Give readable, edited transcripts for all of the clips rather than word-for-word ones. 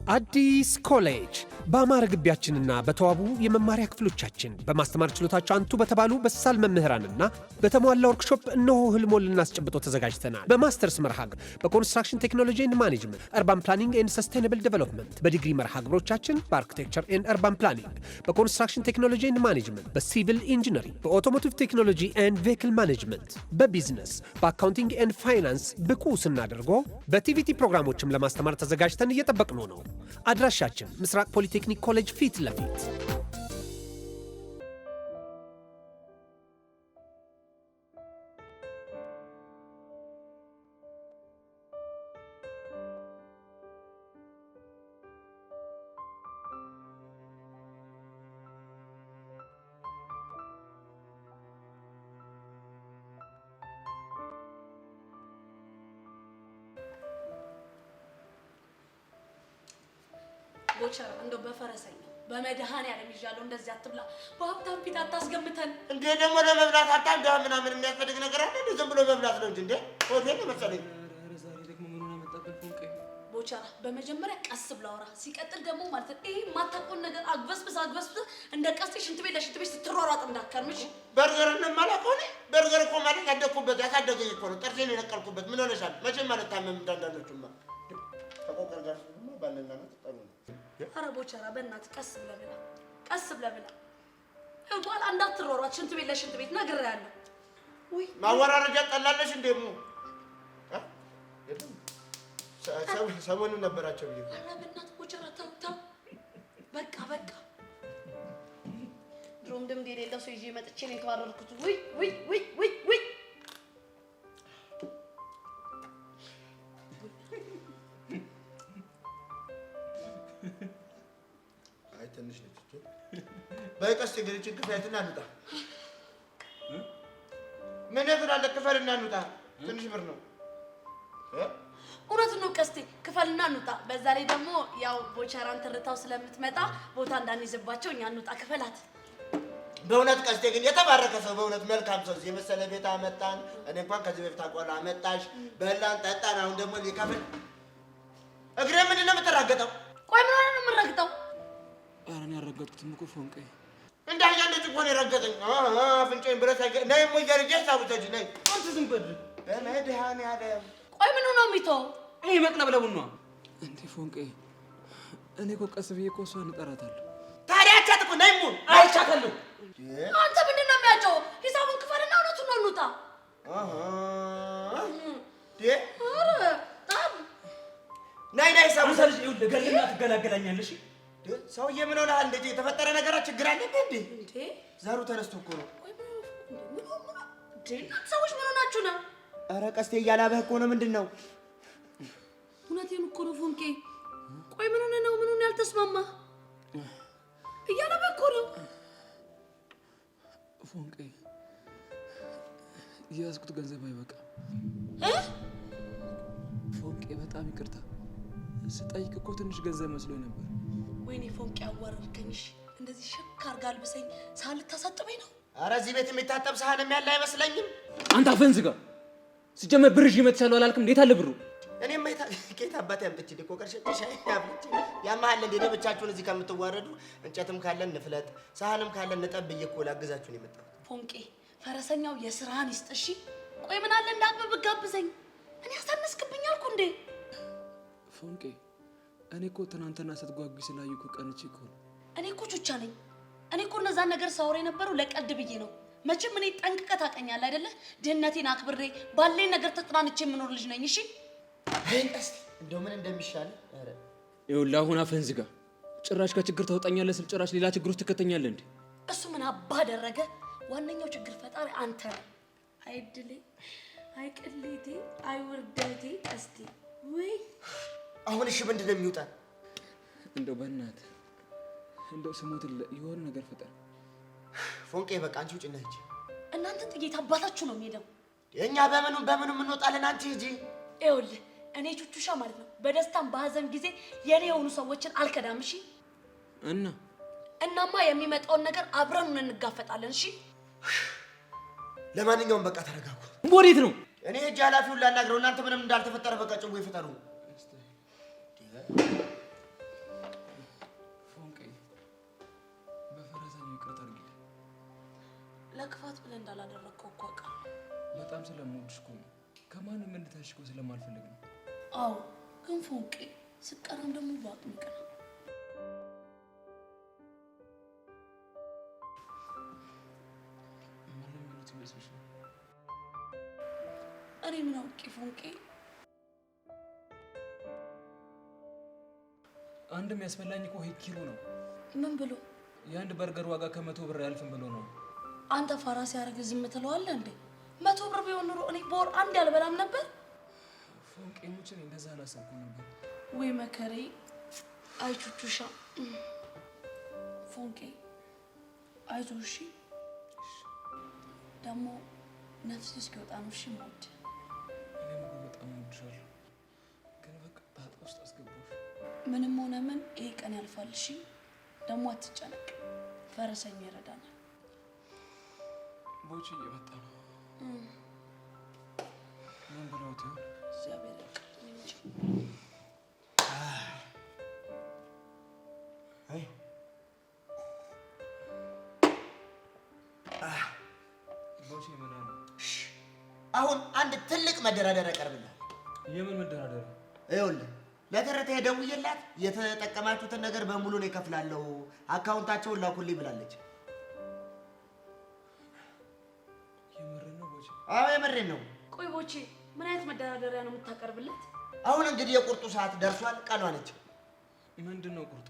አዲስ ኮሌጅ በአማረ ግቢያችንና በተዋቡ የመማሪያ ክፍሎቻችን በማስተማር ችሎታቸው አንቱ በተባሉ በሳል መምህራንና በተሟላ ወርክሾፕ እነሆ ህልሞን ልናስጨብጦ ተዘጋጅተናል። በማስተርስ መርሃ ግብር በኮንስትራክሽን ቴክኖሎጂ ኤንድ ማኔጅመንት፣ አርባን ፕላኒንግ ኤንድ ሰስቴናብል ዴቨሎፕመንት፣ በዲግሪ መርሃ ግብሮቻችን በአርኪቴክቸር ኤንድ አርባን ፕላኒንግ፣ በኮንስትራክሽን ቴክኖሎጂ ኤንድ ማኔጅመንት፣ በሲቪል ኢንጂነሪንግ፣ በኦቶሞቲቭ ቴክኖሎጂ ኤንድ ቬሂክል ማኔጅመንት፣ በቢዝነስ፣ በአካውንቲንግ ኤንድ ፋይናንስ ብቁ ስናደርጎ በቲቪቲ ፕሮግራሞችም ለማስተማር ተዘጋጅተን እየጠበቅነው ነው። አድራሻችን ምስራቅ ፖሊቴክኒክ ኮሌጅ ፊት ለፊት። ቦቸራ እንደው በፈረሰኛ በመድሃን ያለም ይዣለው እንደዚህ አትብላ። በሀብታም ፊት አታስገምተን እንዴ! ደግሞ ለመብላት አጣም ዳ ምናምን የሚያስፈልግ ነገር አለ እንዴ? ዝም ብሎ መብላት ነው እንጂ እንዴ ሆቴል መሰለኝ። ዛሬ ደግሞ ምን ሆነ መጣበት ፎንቄ? ቦቸራ በመጀመሪያ ቀስ ብላ አውራ። ሲቀጥል ደግሞ ማለት ነው ይሄ ማታቆን ነገር አግበስብስ እንደ ቀስቴ ሽንት ቤት ለሽንት ቤት ስትሯሯጥ እንዳከርምሽ። በርገር እንማላቆ ነው። በርገር እኮ ማለት ያደኩበት ያሳደገኝ እኮ ነው። ጥርሴን የነቀልኩበት ምን ሆነሻል? መቼም ማለት ታመም እንዳንዳንዶቹማ ተቆቀር ጋር ነው ባለና ነው ተጠሩ። ኧረ ቦቸራ በእናትህ ቀስ ብለህ ብላ፣ ቀስ ብለህ ብላ። እንኳን እንዳትሯሯጥ ሽንት ቤት ለሽንት ቤት ነግሬሃለሁ። ወይ ማወራረጃ ጠላለሽ እንደሙ ሰሞኑን ነበራቸው ብዬ። ኧረ በእናትህ ቦቸራ ተው ተው፣ በቃ በቃ። ድሮም ድምድ የሌለው ሰው ይዤ መጥቼ ነው የተባረርኩት። ውይ ውይ ውይ ውይ ውይ ትንሽ ነች እኮ በቀስ ትግልች ክፈልና እንውጣ። ምን ያደርጋል? ክፈልና እንውጣ። ትንሽ ብር ነው። እውነት ነው ቀስቴ፣ ክፈልና እንውጣ። በዛ ላይ ደግሞ ያው ቦቸራን ትርታው ስለምትመጣ ቦታ እንዳንይዝባቸው እኛ እንውጣ። ክፈላት። በእውነት ቀስቴ ግን የተባረከ ሰው፣ በእውነት መልካም ሰው። የመሰለ ቤት አመጣን። እኔ እንኳን ከዚህ በፊት አቆላ አመጣሽ፣ በላን፣ ጠጣን። አሁን ደግሞ ሊከፍል እግሬ ምንድን ነው የምትራገጠው? ቆይ ምን ሆነ ነው የምረግጠው? ኧረ እኔ ያረገጥኩትም እኮ ፎንቄ እንዳያለች እኮ ነው የረገጠኝ። አፍንጫዬን ብረት አይገ ነይ ሞያ ልጅ ሳቡተጅ ነይ አንተ ዝም በል በመድኃኒዓለም። ቆይ ምን ነው የሚተው? ይሄ መቅለብለቡን ነው እንዴ ፎንቄ? እኔ እኮ ቀስ ብዬ እኮ እሷን እጠራታለሁ። ታዲያ አቻት እኮ ነይ ሙ አይቻታለሁ። አንተ ምንድን ነው የሚያጨው? ሂሳቡን ክፈልና እውነቱን ነው እንውጣ። ኧረ ጣም ነይ ነይ ሳቡ አንተ ልጅ ይኸውልህ ገልና ትገላገላኛለሽ። ሰውዬ ምን ሆነሃል? እንዴ የተፈጠረ ነገር ችግር አለ እንዴ? እንዴ ዘሩ ተነስቶ እኮ ነው። ሰዎች ምን ሆናችሁ ነው? ኧረ ቀስቴ እያላበህ እኮ ነው። ምንድን ነው? እውነቴን እኮ ነው ፎንቄ። ቆይ ምን ሆነ ነው? ምን ሆነ ያልተስማማ? እያላበህ እኮ ነው ፎንቄ። የያዝኩት ገንዘብ አይበቃም ፎንቄ። በጣም ይቅርታ። ስጠይቅ እኮ ትንሽ ገንዘብ መስሎኝ ነበር። ወይኔ ፎንቄ አዋረድከኝሽ። እንደዚህ ሸክ አድርጋ አልብሰኝ ሳህን ልታሳጥበኝ ነው? ኧረ እዚህ ቤት የሚታጠብ ሳህንም ያለ አይመስለኝም። አንተ አፈን ዝጋ። ሲጀመር ብር ይዤ እመጥቻለሁ አላልክም? እንዴት አለ ብሩ? እኔማ ኬት አባቴ አምጥቼ እኮ ቀርሸሽ ያብልጭ ያማሃል እንዴ? ብቻችሁን እዚህ ከምትዋረዱ እንጨትም ካለን እንፍለጥ፣ ሳህንም ካለን እንጠብ ብዬ እኮ ላግዛችሁ ነው የመጣሁት። ፎንቄ ፈረሰኛው የስራህን ይስጥ እሺ። ቆይ ምን አለ እንዳትበብ ጋብዘኝ። እኔ አሳነስክብኝ አልኩ እንዴ? ፎንቄ እኔ እኮ ትናንትና ስትጓጉ ስላዩ እኮ ቀንቼ እኮ ነው። እኔ እኮ ቹቻ ነኝ። እኔ እኮ እነዛን ነገር ሳወራ የነበረው ለቀልድ ብዬ ነው። መቼም እኔ ጠንቅቀህ ታውቀኛለህ አይደለ? ድህነቴን አክብሬ ባለኝ ነገር ተጽናንቼ የምኖር ልጅ ነኝ። እሺ ቀስቴ እንደው ምን እንደሚሻል ኧረ ይኸውልህ አሁን አፈን ዝጋ። ጭራሽ ከችግር ታወጣኛለህ ስል ጭራሽ ሌላ ችግር ውስጥ ትከተኛለህ እንዴ? እሱ ምን አባ አደረገ? ዋነኛው ችግር ፈጣሪ አንተ ነህ። አይ ድሌ፣ አይ ቅሌቴ፣ አይ ውርደቴ ቀስቴ። ወይ አሁን እሺ ምንድን ነው የሚውጣ? እንደው በእናትህ እንደው ስሞትልህ የሆነ ነገር ፍጠር ፎንቄ። በቃ አንቺ ውጭ ነህ። እናንተ ጥቂት አባታችሁ ነው የሚሄደው። የኛ በምኑ እንወጣለን? አንቺ ሂጂ። ይኸውልህ እኔ ቹቹሻ ማለት ነው በደስታም በሀዘን ጊዜ የኔ የሆኑ ሰዎችን አልከዳም። እሺ እናማ የሚመጣውን ነገር አብረን እንጋፈጣለን። እሺ ለማንኛውም በቃ ተረጋጉ። ወዴት ነው? እኔ ሄጄ ኃላፊውን ላናግረው። እናንተ ምንም እንዳልተፈጠረ በቃ ጭው ይፈጠሩ። ለክፋት ብለህ እንዳላደረግከው እኮ አውቃለሁ። በጣም ስለምወድሽ እኮ ነው። ከማንም እንድታሽቀው ስለማልፈልግ ነው። አዎ ግን ፎንቄ ስቀናም ደግሞ በአቅም ይቀናል። እኔ ምን አውቄ ፎንቄ? አንድም ያስፈላኝ እኮ ኪሩ ነው። ምን ብሎ? የአንድ በርገር ዋጋ ከ100 ብር ያልፍም ብሎ ነው። አንተ ፋራ ሲያደርግ ዝም ትለዋለህ እንዴ? 100 ብር ቢሆን ኑሮ እኔ በወር አንድ ያልበላም ነበር። ፎንቄ ሙችን እንደዛ አላሰብኩም ነበር። ወይ መከሬ። አይቹቹሻ ፎንቄ አይዞህ እሺ። ደግሞ ነፍስ እስኪወጣ ነው እሺ ሞት። እኔም እኮ በጣም እወድሻለሁ፣ ግን በቃ ጣጣ ውስጥ አስገባሁሽ። ምንም ሆነ ምን ይሄ ቀን ያልፋል እሺ። ደግሞ አትጨነቅ፣ ፈረሰኛ ይረዳናል። ቦቼ እየመጣ ነው። ምን ብለውት ይሆን? እግዚአብሔር ያውቃል። ቦቼ ምን አለ? አሁን አንድ ትልቅ መደራደሪያ ያቀርብልሃል። የምን መደራደሪያ? ይኸውልህ ለትርታ ደውዬላት የተጠቀማችሁትን ነገር በሙሉ ነው እከፍላለሁ፣ አካውንታቸውን ላኩልኝ ብላለች። የምሬን ነው ቦቼ? አዎ የምሬን ነው። ቆይ ቦቼ ምን አይነት መደራደሪያ ነው የምታቀርብለት? አሁን እንግዲህ የቁርጡ ሰዓት ደርሷል፣ ቀኗ ነች። ምንድን ነው ቁርጡ?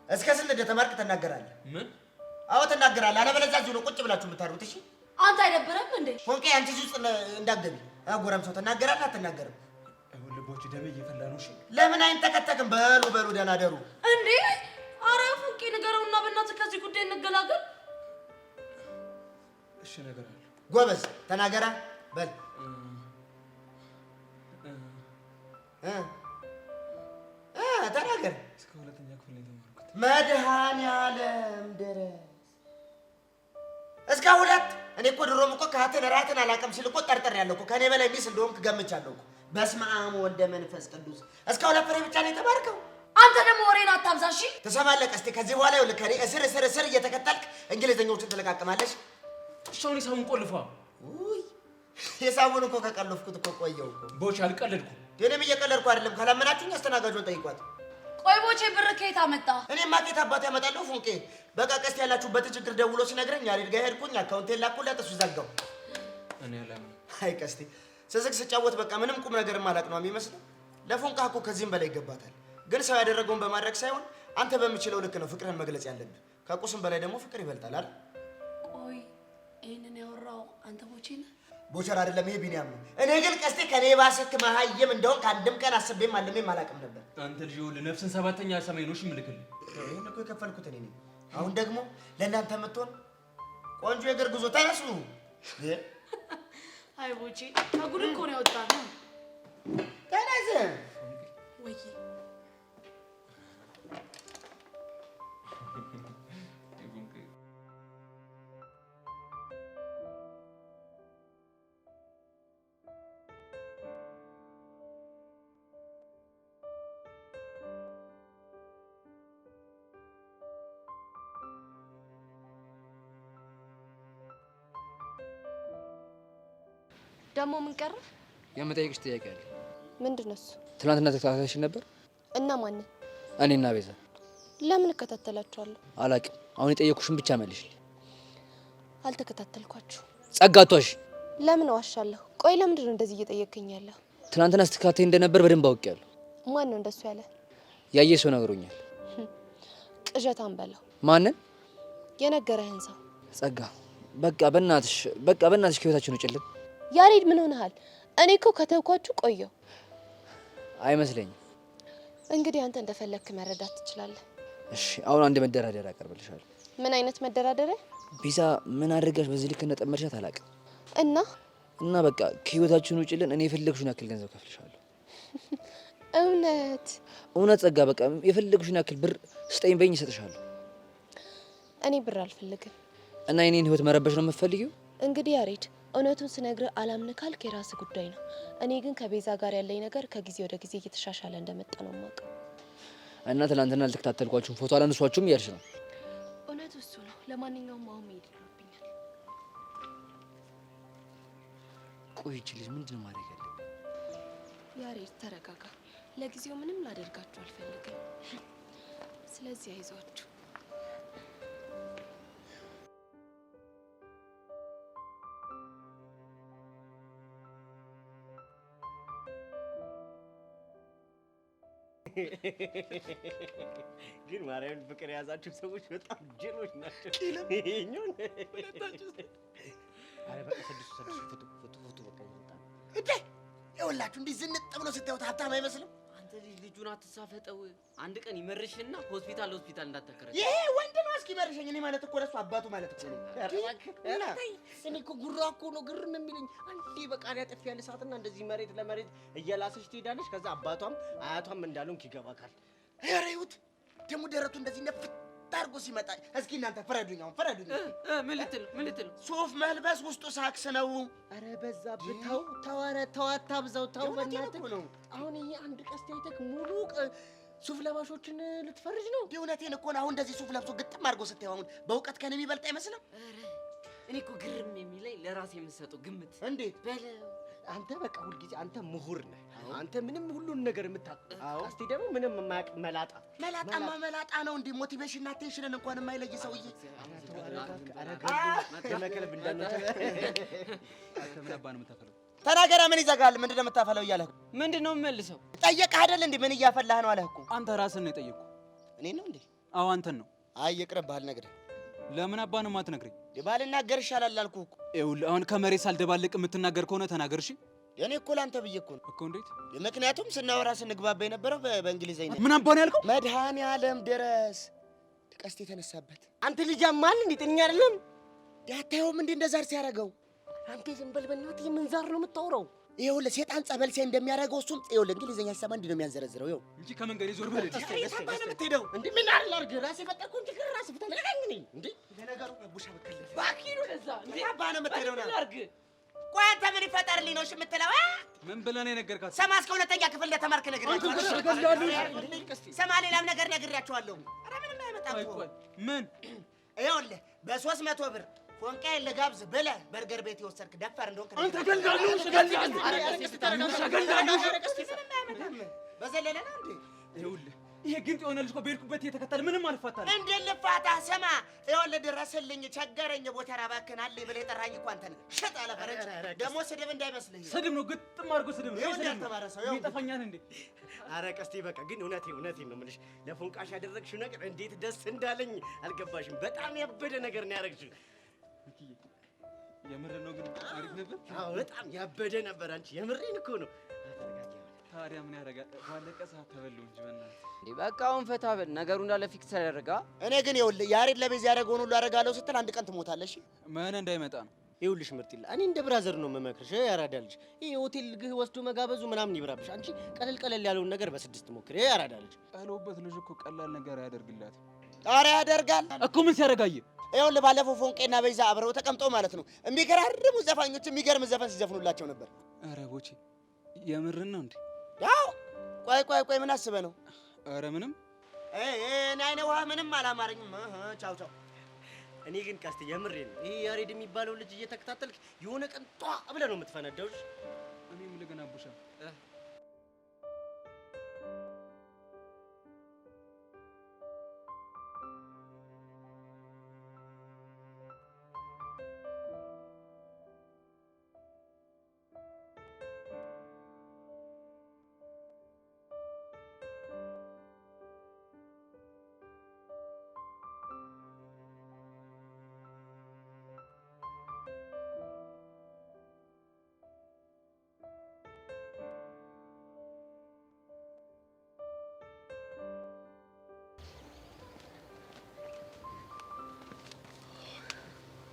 እስከ ስንት እንደተማርክ ትናገራለህ? ምን? አዎ ትናገራለህ። አለበለዚያ እዚሁ ነው ቁጭ ብላችሁ የምታሩት። እሺ አንተ አይደብረም እንዴ? ፎንቄ አንቺ እዚህ ውስጥ እንዳትገቢ። ጎረምሳው ትናገራለህ አትናገርም? ቦቼ ደሜ እየፈላ ነው። እሺ ለምን አይንተከተክም? በሉ በሉ ደህና ደሩ እንዴ። ኧረ ፎንቄ ንገረውና በእናትህ ከዚህ ጉዳይ እንገላገል። እሺ እነግርሃለሁ። ጎበዝ ተናገራ በል። ተናገር። እስከ 2ኛ ክፍል ነው የተማርኩት። መድኃኒዓለም ድረስ እስከ 2? እኔ እኮ ድሮም እኮ ካህትን እራትን አላውቅም ሲል እኮ ጠርጥሬያለሁ እኮ። ከእኔ በላይ ሚስ እንደሆንክ ገምቻለሁ እኮ። በስመ አብ ወወልድ ወመንፈስ ቅዱስ። እስከ 2 ፍሬ ብቻ ነው የተማርከው? አንተ ደግሞ ወሬን አታብዛ እሺ። ትሰማለህ ቀስቴ? ከዚህ በኋላ ይኸውልህ ከእኔ እስር እየተከተልክ እንግሊዘኞችን ትለቃቅማለሽ። እሺ አሁን ሂሳቡን ቆልፏ። ውይ ሂሳቡን እኮ ከቀለፍኩት እኮ ቆየው እኮ። ቦቼ አልቀለድኩም። እኔም እየቀለድኩ አይደለም። ካላመናችሁኝ አስተናጋጇን ጠይቋት። ቆይ ቦቼ ብር ከየት አመጣ? እኔማ ከየት አባቴ ያመጣለሁ ፎንቄ። በቃ ቀስቴ ያላችሁበትን ችግር ደውሎ ሲነግረኝ ያሬድ ጋር ሄድኩኝ፣ አካውንቴን ላኩለት፣ እሱ ዘጋው። እኔ አላምንም። አይ ቀስቴ ስስቅ ስጫወት በቃ ምንም ቁም ነገር ማላቅ ነው የሚመስለው። ለፎንቃ እኮ ከዚህም በላይ ይገባታል። ግን ሰው ያደረገውን በማድረግ ሳይሆን አንተ በምችለው ልክ ነው ፍቅርን መግለጽ ያለብህ። ከቁስም በላይ ደግሞ ፍቅር ይበልጣል አይደል? ቆይ ይሄንን ያወራው አንተ ቦቼ ነህ? ቦቸር አይደለም ይሄ ቢኒያም ነው። እኔ ግን ቀስቴ ከኔ ባሰክ መሀይም እንደሆን ከአንድም ቀን አስቤም አለሜም አላውቅም ነበር። አንተ ልጅ ይኸውልህ ነፍስን 7ኛ ሰማይ ነው እሺ የምልክልህ። ይሄን እኮ የከፈልኩት እኔ ነኝ። አሁን ደግሞ ለእናንተ የምትሆን ቆንጆ የእግር ጉዞ ተነሱ። አይ ቦቼ ከጉድ እኮ ነው ያወጣነው። ተነስ ወይ ደግሞ ምን ቀረ? የምጠይቅሽ ጥያቄ አለ። ምንድነው እሱ? ትናንትና ተከታተልሽ ነበር? እና ማን? እኔና ቤዛ። ለምን እከታተላችኋለሁ? አላቅም። አሁን የጠየኩሽን ብቻ መልሽልኝ። አልተከታተልኳችሁ። ጸጋቷሽ። ለምን ዋሻለሁ? ቆይ ለምንድን ነው እንደዚህ እየጠየቅኝ ያለህ? ትናንትና ስትከታተይ እንደነበር በደንብ አውቄያለሁ። ማን ነው እንደሱ ያለ? ያየ ሰው ነግሮኛል። ቅዠታም በለው። ማንን? የነገረህን ሰው። ጸጋ፣ በቃ በእናትሽ ከህይወታችን ውጭልን። ያሬድ ምን ሆነሃል? እኔ እኮ ከተውኳችሁ ቆየው። አይመስለኝም። እንግዲህ አንተ እንደፈለግክ መረዳት ትችላለህ። እሺ አሁን አንድ መደራደሪያ አቀርብልሻለሁ። ምን አይነት መደራደሪያ? ቤዛ ምን አድርጋሽ በዚህ ልክ እንደጠመድሻት አላውቅም። እና በቃ ከህይወታችን ውጭልን። እኔ የፈለግሽውን ያክል ገንዘብ ከፍልሻለሁ። እውነት ጸጋ፣ በቃ የፈለግሽውን ያክል ብር ስጠኝ በይኝ፣ እሰጥሻለሁ። እኔ ብር አልፈልግም። እና የኔን ህይወት መረበሽ ነው የምትፈልጊው? እንግዲህ ያሬድ እውነቱን ስነግርህ አላምን ካልክ የራስህ ጉዳይ ነው። እኔ ግን ከቤዛ ጋር ያለኝ ነገር ከጊዜ ወደ ጊዜ እየተሻሻለ እንደመጣ ነው የማውቀው። እና ትናንትና አልተከታተልኳችሁም ፎቶ አላነሷችሁም እያልሽ ነው? እውነቱ እሱ ነው። ለማንኛውም አሁን መሄድ ይኖርብኛል። ቆይ ልጅ ምንድነው ማድረግ ያለብኝ? ያሬድ ተረጋጋ። ለጊዜው ምንም ላደርጋችሁ አልፈልግም። ስለዚህ አይዟችሁ። ግን ማርያምን ፍቅር የያዛችሁ ሰዎች በጣም ጅሎች ናቸው። ይሄኛውን አረ በቃ ስድስቱ ፎቶ በቃ ይወጣል እንዴ! ይኸውላችሁ እንዲህ ዝንጥ ብሎ ስታዩት ሀብታም አይመስልም? አንተ ልጁን አትሳፈጠው። አንድ ቀን ይመርሽና ሆስፒታል እንዳታከራይ። ይሄ ወንድ ነው እስኪ መርሸኝ። እኔ ማለት እኮ ለሱ አባቱ ማለት እኮ ነው። እኔ እኮ ጉራ እኮ ነው ግርም የሚለኝ። አንዴ በቃሪያ ጥፊ ያለ ሰዓትና እንደዚህ መሬት ለመሬት እየላሰች ትሄዳለች። ከዛ አባቷም አያቷም እንዳሉን ይገባካል። ኧረ ይሁት ደግሞ ደረቱ እንደዚህ ነፍት አድርጎ ሲመጣ እስኪ እናንተ ፍረዱኝ። አሁን ፍረዱኝ። ምን ልትል ሱፍ መልበስ ውስጡ ሳክስ ነው። አረ በዛብህ። ተው ኧረ ተው አታብዛው። ተው በእናትህ ነው። አሁን ይሄ አንድ ቀስት አይተህ ሙሉ ሱፍ ለባሾችን ልትፈርጅ ነው? እውነቴን እኮ ነው። አሁን እንደዚህ ሱፍ ለብሶ ግጥም አድርጎ ስታየው አሁን በእውቀት ከኔ የሚበልጥ አይመስልም? እኔ እኮ ግርም የሚለኝ ለራሴ የምሰጠው ግምት። እንዴት በለው አንተ በቃ ሁልጊዜ አንተ ምሁር ነህ። አንተ ምንም ሁሉን ነገር የምታውቅ። ቀስቴ ደግሞ ምንም የማያውቅ መላጣማ መላጣ ነው እንዴ? ሞቲቬሽን እና ቴንሽንን እንኳን የማይለይ ሰውዬ። ደመከለብ እንዳንተ ምን አባ ነው የምታፈለው? ተናገራ። ምን ይዘጋል? ምንድነው የምታፈለው እያለህ ምንድነው የምመልሰው? ጠየቅህ አይደል እንዴ? ምን እያፈላህ ነው አለህ እኮ። አንተ ራስን ነው የጠየቅኩ። እኔ ነው እንዴ? አዎ አንተን ነው። አይ ይቅርብህ፣ አልነግርህም። ለምን አባ ነው የማትነግረኝ? ባልናገር ይሻላል አልኩህ እኮ። ይኸውልህ አሁን ከመሬት ሳልደባለቅ የምትናገር ከሆነ ተናገር። እሺ እኔ እኮ ላንተ ብዬ እኮ ነው እኮ። እንዴት? ምክንያቱም ስናወራ ስንግባባ የነበረው በእንግሊዘኛ። ምን አባ ነው ያልከው? መድኃኒዓለም ድረስ ቀስት የተነሳበት አንተ ልጅ አማል እንዴ? ጤነኛ አይደለም? ያታየውም እንዴ እንደዛር ሲያደርገው? አንተ ዝም በል በእናትህ። የምን ዛር ነው የምታወራው? ይኸውልህ ሴጣን ጸበል ሲያይ እንደሚያደርገው እሱም ይኸውልህ እንግሊዘኛ ሲሰማ እንዲህ ነው የሚያንዘረዝረው። ይኸው እንጂ ከመንገድ ዞር በል። የታባ ነው የምትሄደው? እንዴ ምን አላርግ? ራሴ በጠቁ እንጂ ራሴ ፍተለኝ ነኝ እንዴ? ለነገሩ ቡሻ በከለ ባኪሩ ለዛ እንዴ የታባ ነው የምትሄደው? ና አርግ። ቆይ አንተ ምን ይፈጠርልኝ ነው የምትለው? ምን ብለህ ነው የነገርካት? ሰማ እስከ ሁለተኛ ክፍል እንደተማርክ ነግሬያቸዋለሁ። ሰማ ሌላም ነገር ነግሬያቸዋለሁ። ኧረ ምንም አይመጣም እኮ። ምን ይኸውልህ በ300 ብር ፎንቃዬን ልጋብዝ ብለህ በርገር ቤት የወሰድክ ደፋር እንደሆንክ አንተ ገልጋሉሽ ገልጋሉ በዘለለ ነው እንዴ? ይኸውልህ ይሄ ግንጥ የሆነ ልጅ እኮ በሄድኩበት እየተከተለ ምንም አልፋታም። እንዴ ልፋታ? ስማ ይኸውልህ ድረስልኝ ቸገረኝ ቦተራ እባክህን አለኝ ብለህ የጠራኝ እኮ አንተ ነህ። ሽጥ አለ ፈረንጅ። ደግሞ ስድብ እንዳይመስልህ። ስድብ ነው፣ ግጥም አድርጎ ስድብ ነው። ይኸውልህ ያልተማረሰው ይኸው ይጠፋኛል እንዴ? አረ ቀስቴ በቃ ግን እውነቴን ነው የምልሽ። ለፎንቃሽ ያደረግሽው ነገር እንዴት ደስ እንዳለኝ አልገባሽም። በጣም ያበደ ነገር ነው ያደረግሽው። የምር ነው ግን አሪፍ ነበር። አዎ በጣም ያበደ ነበር። አንቺ የምሬን እኮ ነው። ታዲያ ምን ያደርጋል? ባለቀ ሰዓት ተበለው እንጂ በእናትህ እንዴ በቃ አሁን ፈታ በል። ነገሩ እንዳለ ፊክስ ተደረጋ። እኔ ግን ይኸውልህ ያሬድ ለቤዛ ያደረገውን ሁሉ አደርጋለሁ ስትል አንድ ቀን ትሞታለሽ። ምን እንዳይመጣ ነው። ይኸውልሽ ምርጢላ፣ እኔ እንደ ብራዘር ነው የምመክርሽ። ያራዳልሽ ይሄ ሆቴል ግህ ወስዶ መጋበዙ ምናምን ይብራብሽ። አንቺ ቀለል ያለውን ነገር በስድስት ሞክሪ። ያራዳልሽ ያለውበት ልጅ እኮ ቀላል ነገር ያደርግላት። ኧረ ያደርጋል እኮ። ምን ሲያደርጋየ? ይኸውልህ ባለፈው ፎንቄና ቤዛ አብረው ተቀምጠው ማለት ነው የሚገራርሙ ዘፋኞች የሚገርም ዘፈን ሲዘፍኑላቸው ነበር። ኧረ ቦቼ የምርን ነው እንዴ? ያው ቆይ ምን አስበህ ነው? ኧረ ምንም እኔ አይነ ውሃ ምንም አላማረኝም። ቻው። እኔ ግን ቀስቴ የምሬን ነው። ይሄ ያሬድ የሚባለው ልጅ እየተከታተልክ የሆነ ቀን ጧ ብለህ ነው የምትፈነዳው። እኔ ምን ልገና ቡሻ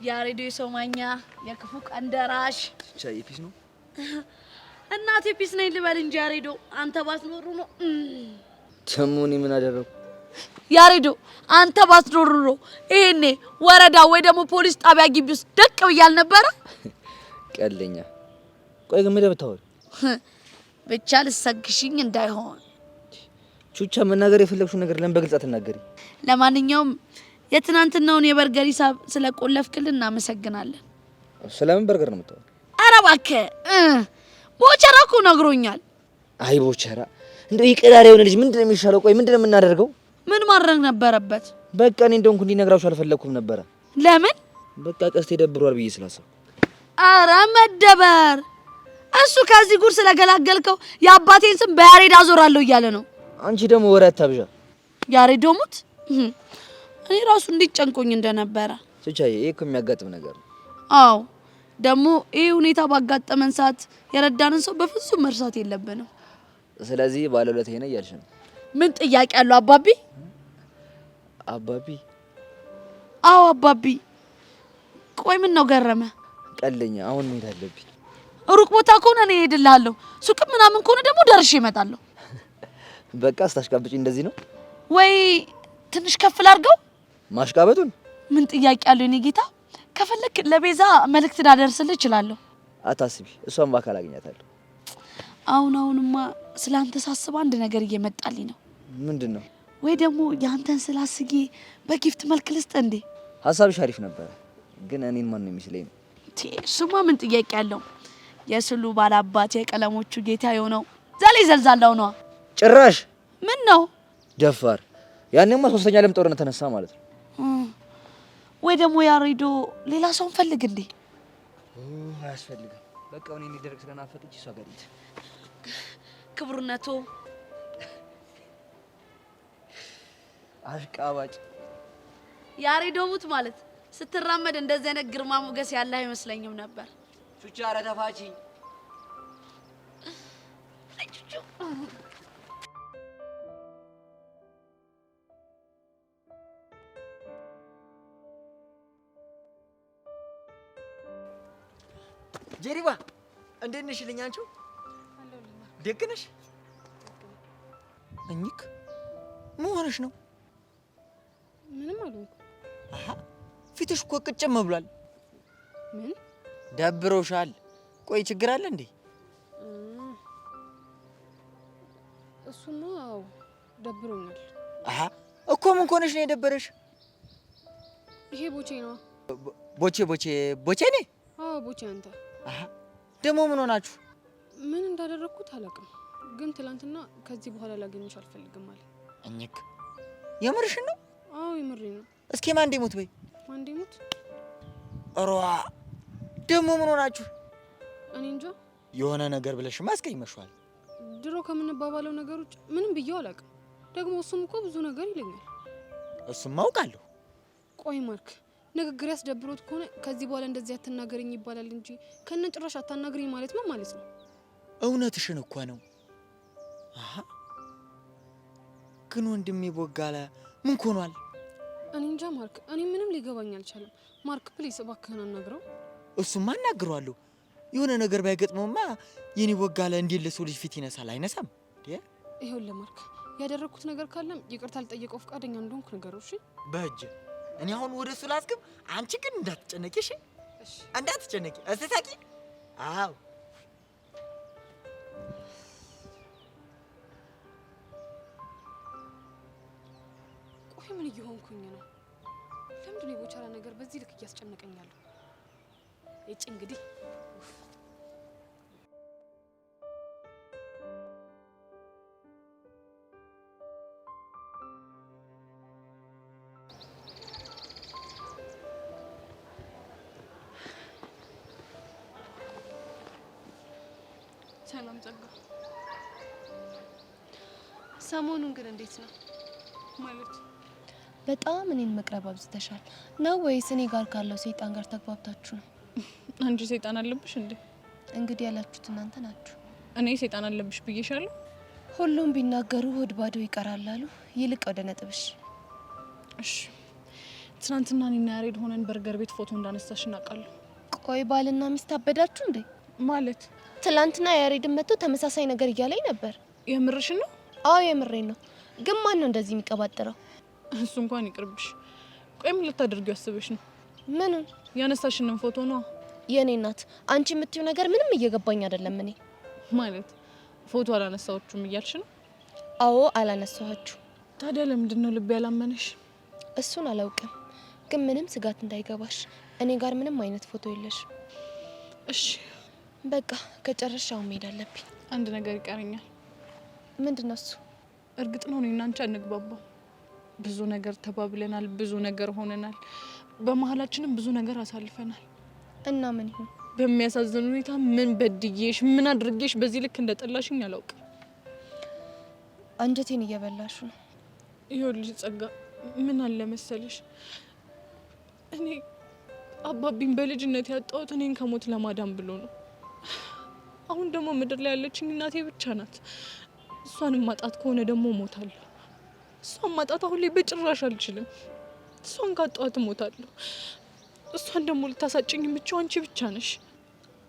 ያሬዶ የሰው ማኛ የክፉ ቀን ደራሽ ቻይ ፒስ ነው። እናቴ ፒስ ነኝ ልበል እንጂ ያሬዶ አንተ ባትኖሩ ነው። ደግሞ እኔ ምን አደረኩ? ያሬዶ አንተ ባትኖሩ ነው ይሄኔ ወረዳ ወይ ደግሞ ፖሊስ ጣቢያ ግቢ ውስጥ ደቅ ብያል ነበረ። ቀለኛ። ቆይ ግን ምን ደብታው? ብቻ ልሰግሽኝ እንዳይሆን። ቹቻ መናገር የፈለግሽው ነገር ለምን በግልጽ አትናገሪ? ለማንኛውም የትናንትናውን የበርገር ሂሳብ ስለቆለፍክልን እናመሰግናለን። ስለምን በርገር ነው የምታወራው? ኧረ እባክህ ቦቸራ እኮ ነግሮኛል። አይ ቦቸራ እንደው ይቀዳል የሆነ ልጅ ምንድነው የሚሻለው? ቆይ ምንድነው የምናደርገው? ምን ማድረግ ነበረበት? በቃ እኔ እንደው እንዲነግራችሁ አልፈለኩም ነበር። ለምን? በቃ ቀስቴ ደብሯል ብዬ ስላሰብኩ። አረ መደበር እሱ ከዚህ ጉር ስለገላገልከው የአባቴን ስም በያሬድ አዞራለሁ እያለ ነው። አንቺ ደግሞ ወሬ አታብዣ። ያሬድ ሞት እኔ ራሱ እንዲጨንቆኝ እንደነበረ ስቻዬ፣ ይሄ እኮ የሚያጋጥም ነገር ነው። አዎ ደግሞ ይሄ ሁኔታ ባጋጠመን ሰዓት የረዳንን ሰው በፍጹም መርሳት የለብንም። ስለዚህ ባለውለታዬ ነኝ እያልሽ ነው? ምን ጥያቄ አለው አባቢ? አባቢ? አዎ አባቢ። ቆይ ምን ነው ገረመ? ቀልኛ። አሁን መሄድ አለብኝ። ሩቅ ቦታ ከሆነ እኔ እሄድልሃለሁ። ሱቅ ምናምን ከሆነ ደግሞ ደርሼ እመጣለሁ። በቃ ስታሽቃብጪ እንደዚህ ነው ወይ? ትንሽ ከፍ ላድርገው ማሽቃበጡን? ምን ጥያቄ አለው? እኔ ጌታ ከፈለክ ለቤዛ መልእክት ላደርስልህ እችላለሁ። አታስቢ፣ እሷን በአካል አገኛታለሁ። አሁንማ ስላንተ ሳስብ አንድ ነገር እየመጣልኝ ነው። ምንድን ነው? ወይ ደግሞ ያንተን ስላስጌ በጊፍት መልክ ልስጥ እንዴ? ሀሳብሽ አሪፍ ነበረ፣ ግን እኔን ማን ነው የሚመስለኝ ነው? እሱማ ምን ጥያቄ አለው? የስሉ ባላባት የቀለሞቹ ጌታ የሆነው ዛሬ ዘልዛላው ነው። ጭራሽ ምን ነው ደፋር! ያኔማ ሶስተኛ ዓለም ጦርነት ተነሳ ማለት ነው። ወይ ደግሞ ያሬዶ ሌላ ሰው ፈልግ እንዴ? አያስፈልግም። በቃ እኔ እንዲደረግ ስለናፈቀች እሷ ጋር ሂድ። ክብሩነቱ አሽቃባጭ ያሬዶ ሙት ማለት ስትራመድ እንደዚህ አይነት ግርማ ሞገስ ያለ አይመስለኝም ነበር። ቹቻ ኧረ ተፋቺኝ። ጀሪባ እንዴት ነሽ? ልኝ አንቺ ደግ ነሽ? እኝክ ምን ሆነሽ ነው? ምንም አልሆንኩም። አሃ ፊትሽ እኮ ቅጭም ብሏል። ምን ደብሮሻል? ቆይ ችግር አለ እንዴ? እሱማ አዎ ደብሮኛል። አሃ እኮ ምን ሆነሽ ነው የደበረሽ? ይሄ ቦቼ ነው። ቦቼ ነኝ? አዎ ቦቼ አንተ። አሃ ደግሞ ምን ሆናችሁ? ምን እንዳደረኩት አላውቅም፣ ግን ትላንትና ከዚህ በኋላ ላገኝሽ አልፈልግም አለ። እኝክ የምርሽን ነው? አዎ የምሬን ነው። እስኪ ማን እንዲሞት በይ። ማን እንዲሞት? ሯ ደግሞ ምን ሆናችሁ? እኔ እንጃ። የሆነ ነገር ብለሽማ አስቀይመሽዋል። ድሮ ከምንባባለው ነገሮች ምንም ብዬው አላውቅም። ደግሞ እሱም እኮ ብዙ ነገር ይለኛል። እሱም አውቃለሁ። ቆይ ማርክ ንግግር ያስደብሮት ከሆነ ከዚህ በኋላ እንደዚህ አትናገረኝ ይባላል እንጂ ከነ ጭራሽ አታናግረኝ ማለት ምን ማለት ነው? እውነትሽን እኮ ነው። አሃ ግን ወንድሜ ቦጋለ ምን ሆኗል? እኔ እንጃ ማርክ፣ እኔ ምንም ሊገባኝ አልቻለም። ማርክ ፕሊስ እባክህን አናግረው። እሱማ አናግረዋለሁ። የሆነ ነገር ባይገጥመውማ የኔ ቦጋለ እንዴት ለሰው ልጅ ፊት ይነሳል? አይነሳም። ይኸውልህ ማርክ፣ ያደረኩት ነገር ካለም ይቅርታ ልጠይቀው ፈቃደኛ እንደሆንኩ ነገረው። እሺ በእጅ እኔ አሁን ወደ እሱ ላስገብ። አንቺ ግን እንዳትጨነቂ እሺ? እንዳትጨነቂ። እስቲ ሳቂ። አዎ ቆይ ምን እየሆንኩኝ ነው? ለምንድን ነው የቦቻራ ነገር በዚህ ልክ እያስጨነቀኛለሁ? እጭ እንግዲህ ሰላም ጸጋ። ሰሞኑን ግን እንዴት ነው ማለት? በጣም እኔን መቅረብ አብዝተሻል ነው ወይስ እኔ ጋር ካለው ሰይጣን ጋር ተግባብታችሁ ነው? አንቺ ሰይጣን አለብሽ እንዴ? እንግዲህ ያላችሁት እናንተ ናችሁ። እኔ ሰይጣን አለብሽ ብዬሻለሁ? ሁሉም ቢናገሩ ሆድ ባዶ ይቀራል አሉ። ይልቅ ወደ ነጥብሽ። እሺ ትናንትና እኔና ያሬድ ሆነን በርገር ቤት ፎቶ እንዳነሳሽ እናውቃለሁ። ቆይ ባልና ሚስት አበዳችሁ እንዴ? ማለት ትላንትና ያሬድን መጥቶ ተመሳሳይ ነገር እያለኝ ነበር። የምርሽን ነው? አዎ የምሬን ነው። ግን ማን ነው እንደዚህ የሚቀባጥረው? እሱ እንኳን ይቅርብሽ። ቆይ ምን ልታደርጊው ያስበሽ ነው? ምኑን? ያነሳሽንን ፎቶ ነው። የኔ እናት አንቺ የምትዩ ነገር ምንም እየገባኝ አይደለም። እኔ ማለት ፎቶ አላነሳዎቹም እያልሽ ነው? አዎ አላነሳኋችሁ። ታዲያ ለምንድን ነው ልብ ያላመነሽ? እሱን አላውቅም፣ ግን ምንም ስጋት እንዳይገባሽ እኔ ጋር ምንም አይነት ፎቶ የለሽ። እሺ በቃ ከጨረሻው መሄድ አለብኝ። አንድ ነገር ይቀረኛል። ምንድነው እሱ? እርግጥ ነው እኔና አንቺ አንግባባም። ብዙ ነገር ተባብለናል፣ ብዙ ነገር ሆነናል። በመሀላችንም ብዙ ነገር አሳልፈናል። እና ምን ይሁን? በሚያሳዝን ሁኔታ ምን በድዬሽ ምን አድርጌሽ በዚህ ልክ እንደጠላሽኝ አላውቅም። አንጀቴን እየበላሽ ነው። ይኸውልሽ ጸጋ፣ ምን አለ መሰለሽ፣ እኔ አባቢን በልጅነት ያጣሁት እኔን ከሞት ለማዳን ብሎ ነው። አሁን ደግሞ ምድር ላይ ያለችኝ እናቴ ብቻ ናት። እሷን ማጣት ከሆነ ደግሞ እሞታለሁ። እሷን ማጣት አሁን ላይ በጭራሽ አልችልም። እሷን ካጣኋት እሞታለሁ። እሷን ደግሞ ልታሳጭኝ የምችው አንቺ ብቻ ነሽ።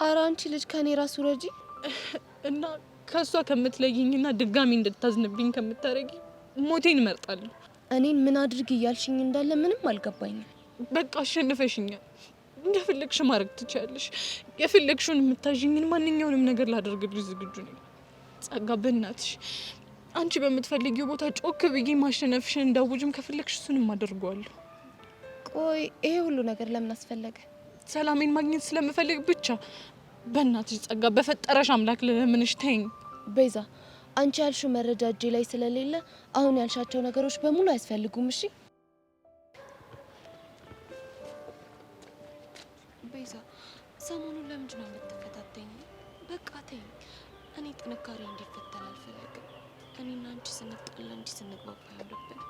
ኧረ አንቺ ልጅ ከኔ ራሱ ረጂ እና ከእሷ ከምትለይኝና ድጋሚ እንድታዝንብኝ ከምታረጊ ሞቴን እመርጣለሁ። እኔን ምን አድርግ እያልሽኝ እንዳለ ምንም አልገባኝም። በቃ አሸንፈሽኛል። እንደፈለግሽ ማድረግ ትችያለሽ። የፈለግሽውን የምታዥኝን ማንኛውንም ነገር ላደርግልሽ ዝግጁ ነኝ። ጸጋ፣ በእናትሽ አንቺ በምትፈልጊው ቦታ ጮክ ብዬ ማሸነፍሽን እንዳውጅም ከፈለግሽ እሱንም አደርገዋለሁ። ቆይ ይሄ ሁሉ ነገር ለምን አስፈለገ? ሰላሜን ማግኘት ስለምፈልግ ብቻ። በእናትሽ ጸጋ፣ በፈጠረሽ አምላክ ለምንሽ ተይኝ። ቤዛ፣ አንቺ ያልሽው መረጃ እጄ ላይ ስለሌለ አሁን ያልሻቸው ነገሮች በሙሉ አያስፈልጉም። እሺ ቤዛ፣ ሰሞኑን ለምንድን ነው የምትፈታተኝ? በቃ ተይኝ። እኔ ጥንካሬ እንዲፈተን አልፈልግም። እኔና አንቺ ስንጣላ እንጂ ስንግባባ ያለብን።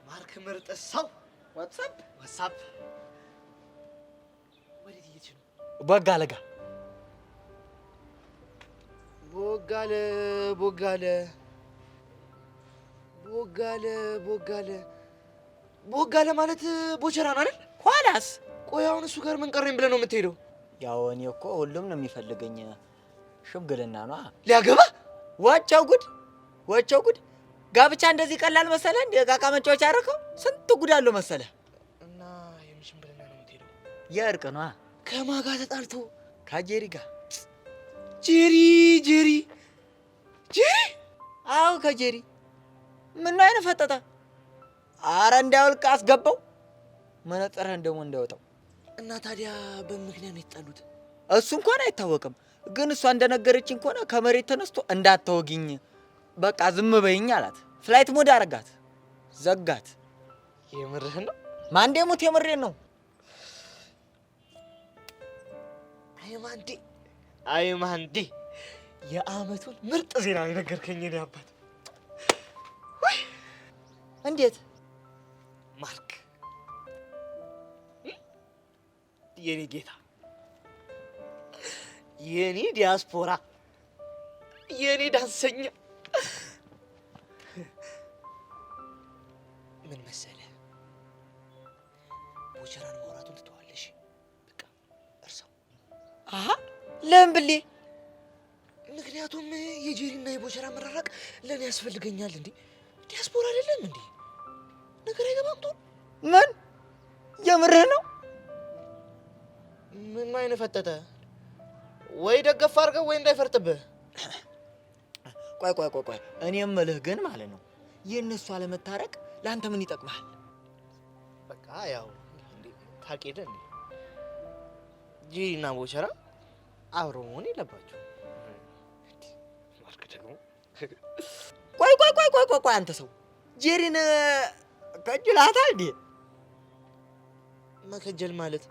ማርክ ምርጥ ሰው። ዋትሳፕ ወዴት እየሄድሽ ነው? ቦጋለ ጋ ቦጋለ ማለት ቦቸራ ነው አይደል? ኋላስ ቆይ አሁን እሱ ጋር ምን ቀረኝ ብለህ ነው የምትሄደው? ያው እኔ እኮ ሁሉም ነው የሚፈልገኝ። ሽምግልና ነው ሊያገባ። ወቸው ጉድ! ጋብቻ እንደዚህ ቀላል መሰለህ? እንደ ዕቃ መጫወቻ አደረከው። ስንት ጉድ አለው መሰለህ። እና የምን ሽምግልና ነው የምትሄደው? የእርቅ ነው። ከማን ጋር ተጣልቶ? ከጄሪ ጋር። ጄሪ? አዎ ከጄሪ። ምን አይነት ፈጠጠ? አረ እንዳይወልቅ አስገባው። መነጽርህን ደግሞ እንዳይወጣው። እና ታዲያ በምክንያት ነው የተጣሉት? እሱ እንኳን አይታወቅም፣ ግን እሷ እንደነገረችኝ ከሆነ ከመሬት ተነስቶ እንዳትወጊኝ በቃ ዝም በይኝ አላት። ፍላይት ሞድ አረጋት፣ ዘጋት። የምርህን ነው? ማንዴሙት የምሬን ነው። አይ ማንዴ የአመቱን ምርጥ ዜና የነገርከኝ የኔ አባት። እንዴት ማርክ የኔ ጌታ፣ የኔ ዲያስፖራ፣ የኔ ዳንሰኛ፣ ምን መሰለህ፣ ቦቸራን ማውራቱን ትተዋለሽ። በቃ እርሳው። ለምን ብሌ? ምክንያቱም የጄሪና የቦቸራ መራራቅ ለእኔ ያስፈልገኛል። እንዴ ዲያስፖራ አይደለም እንዴ? ነገር አይገባም። ቶሎ ምን የምርህ ነው? ምን አይነት ፈጠጠ? ወይ ደገፍ አድርገው ወይ እንዳይፈርጥብህ። ቆይ እኔ የምልህ ግን ማለት ነው የእነሱ አለመታረቅ ለአንተ ምን ይጠቅማል? በቃ ያው እንዴ ታውቂደ እንዴ ጄሪና ቦቸራ አብረው መሆን የለባቸው። ማርክ ደግሞ ቆይ አንተ ሰው ጄሪን ከጅላታል እንዴ? መከጀል ማለት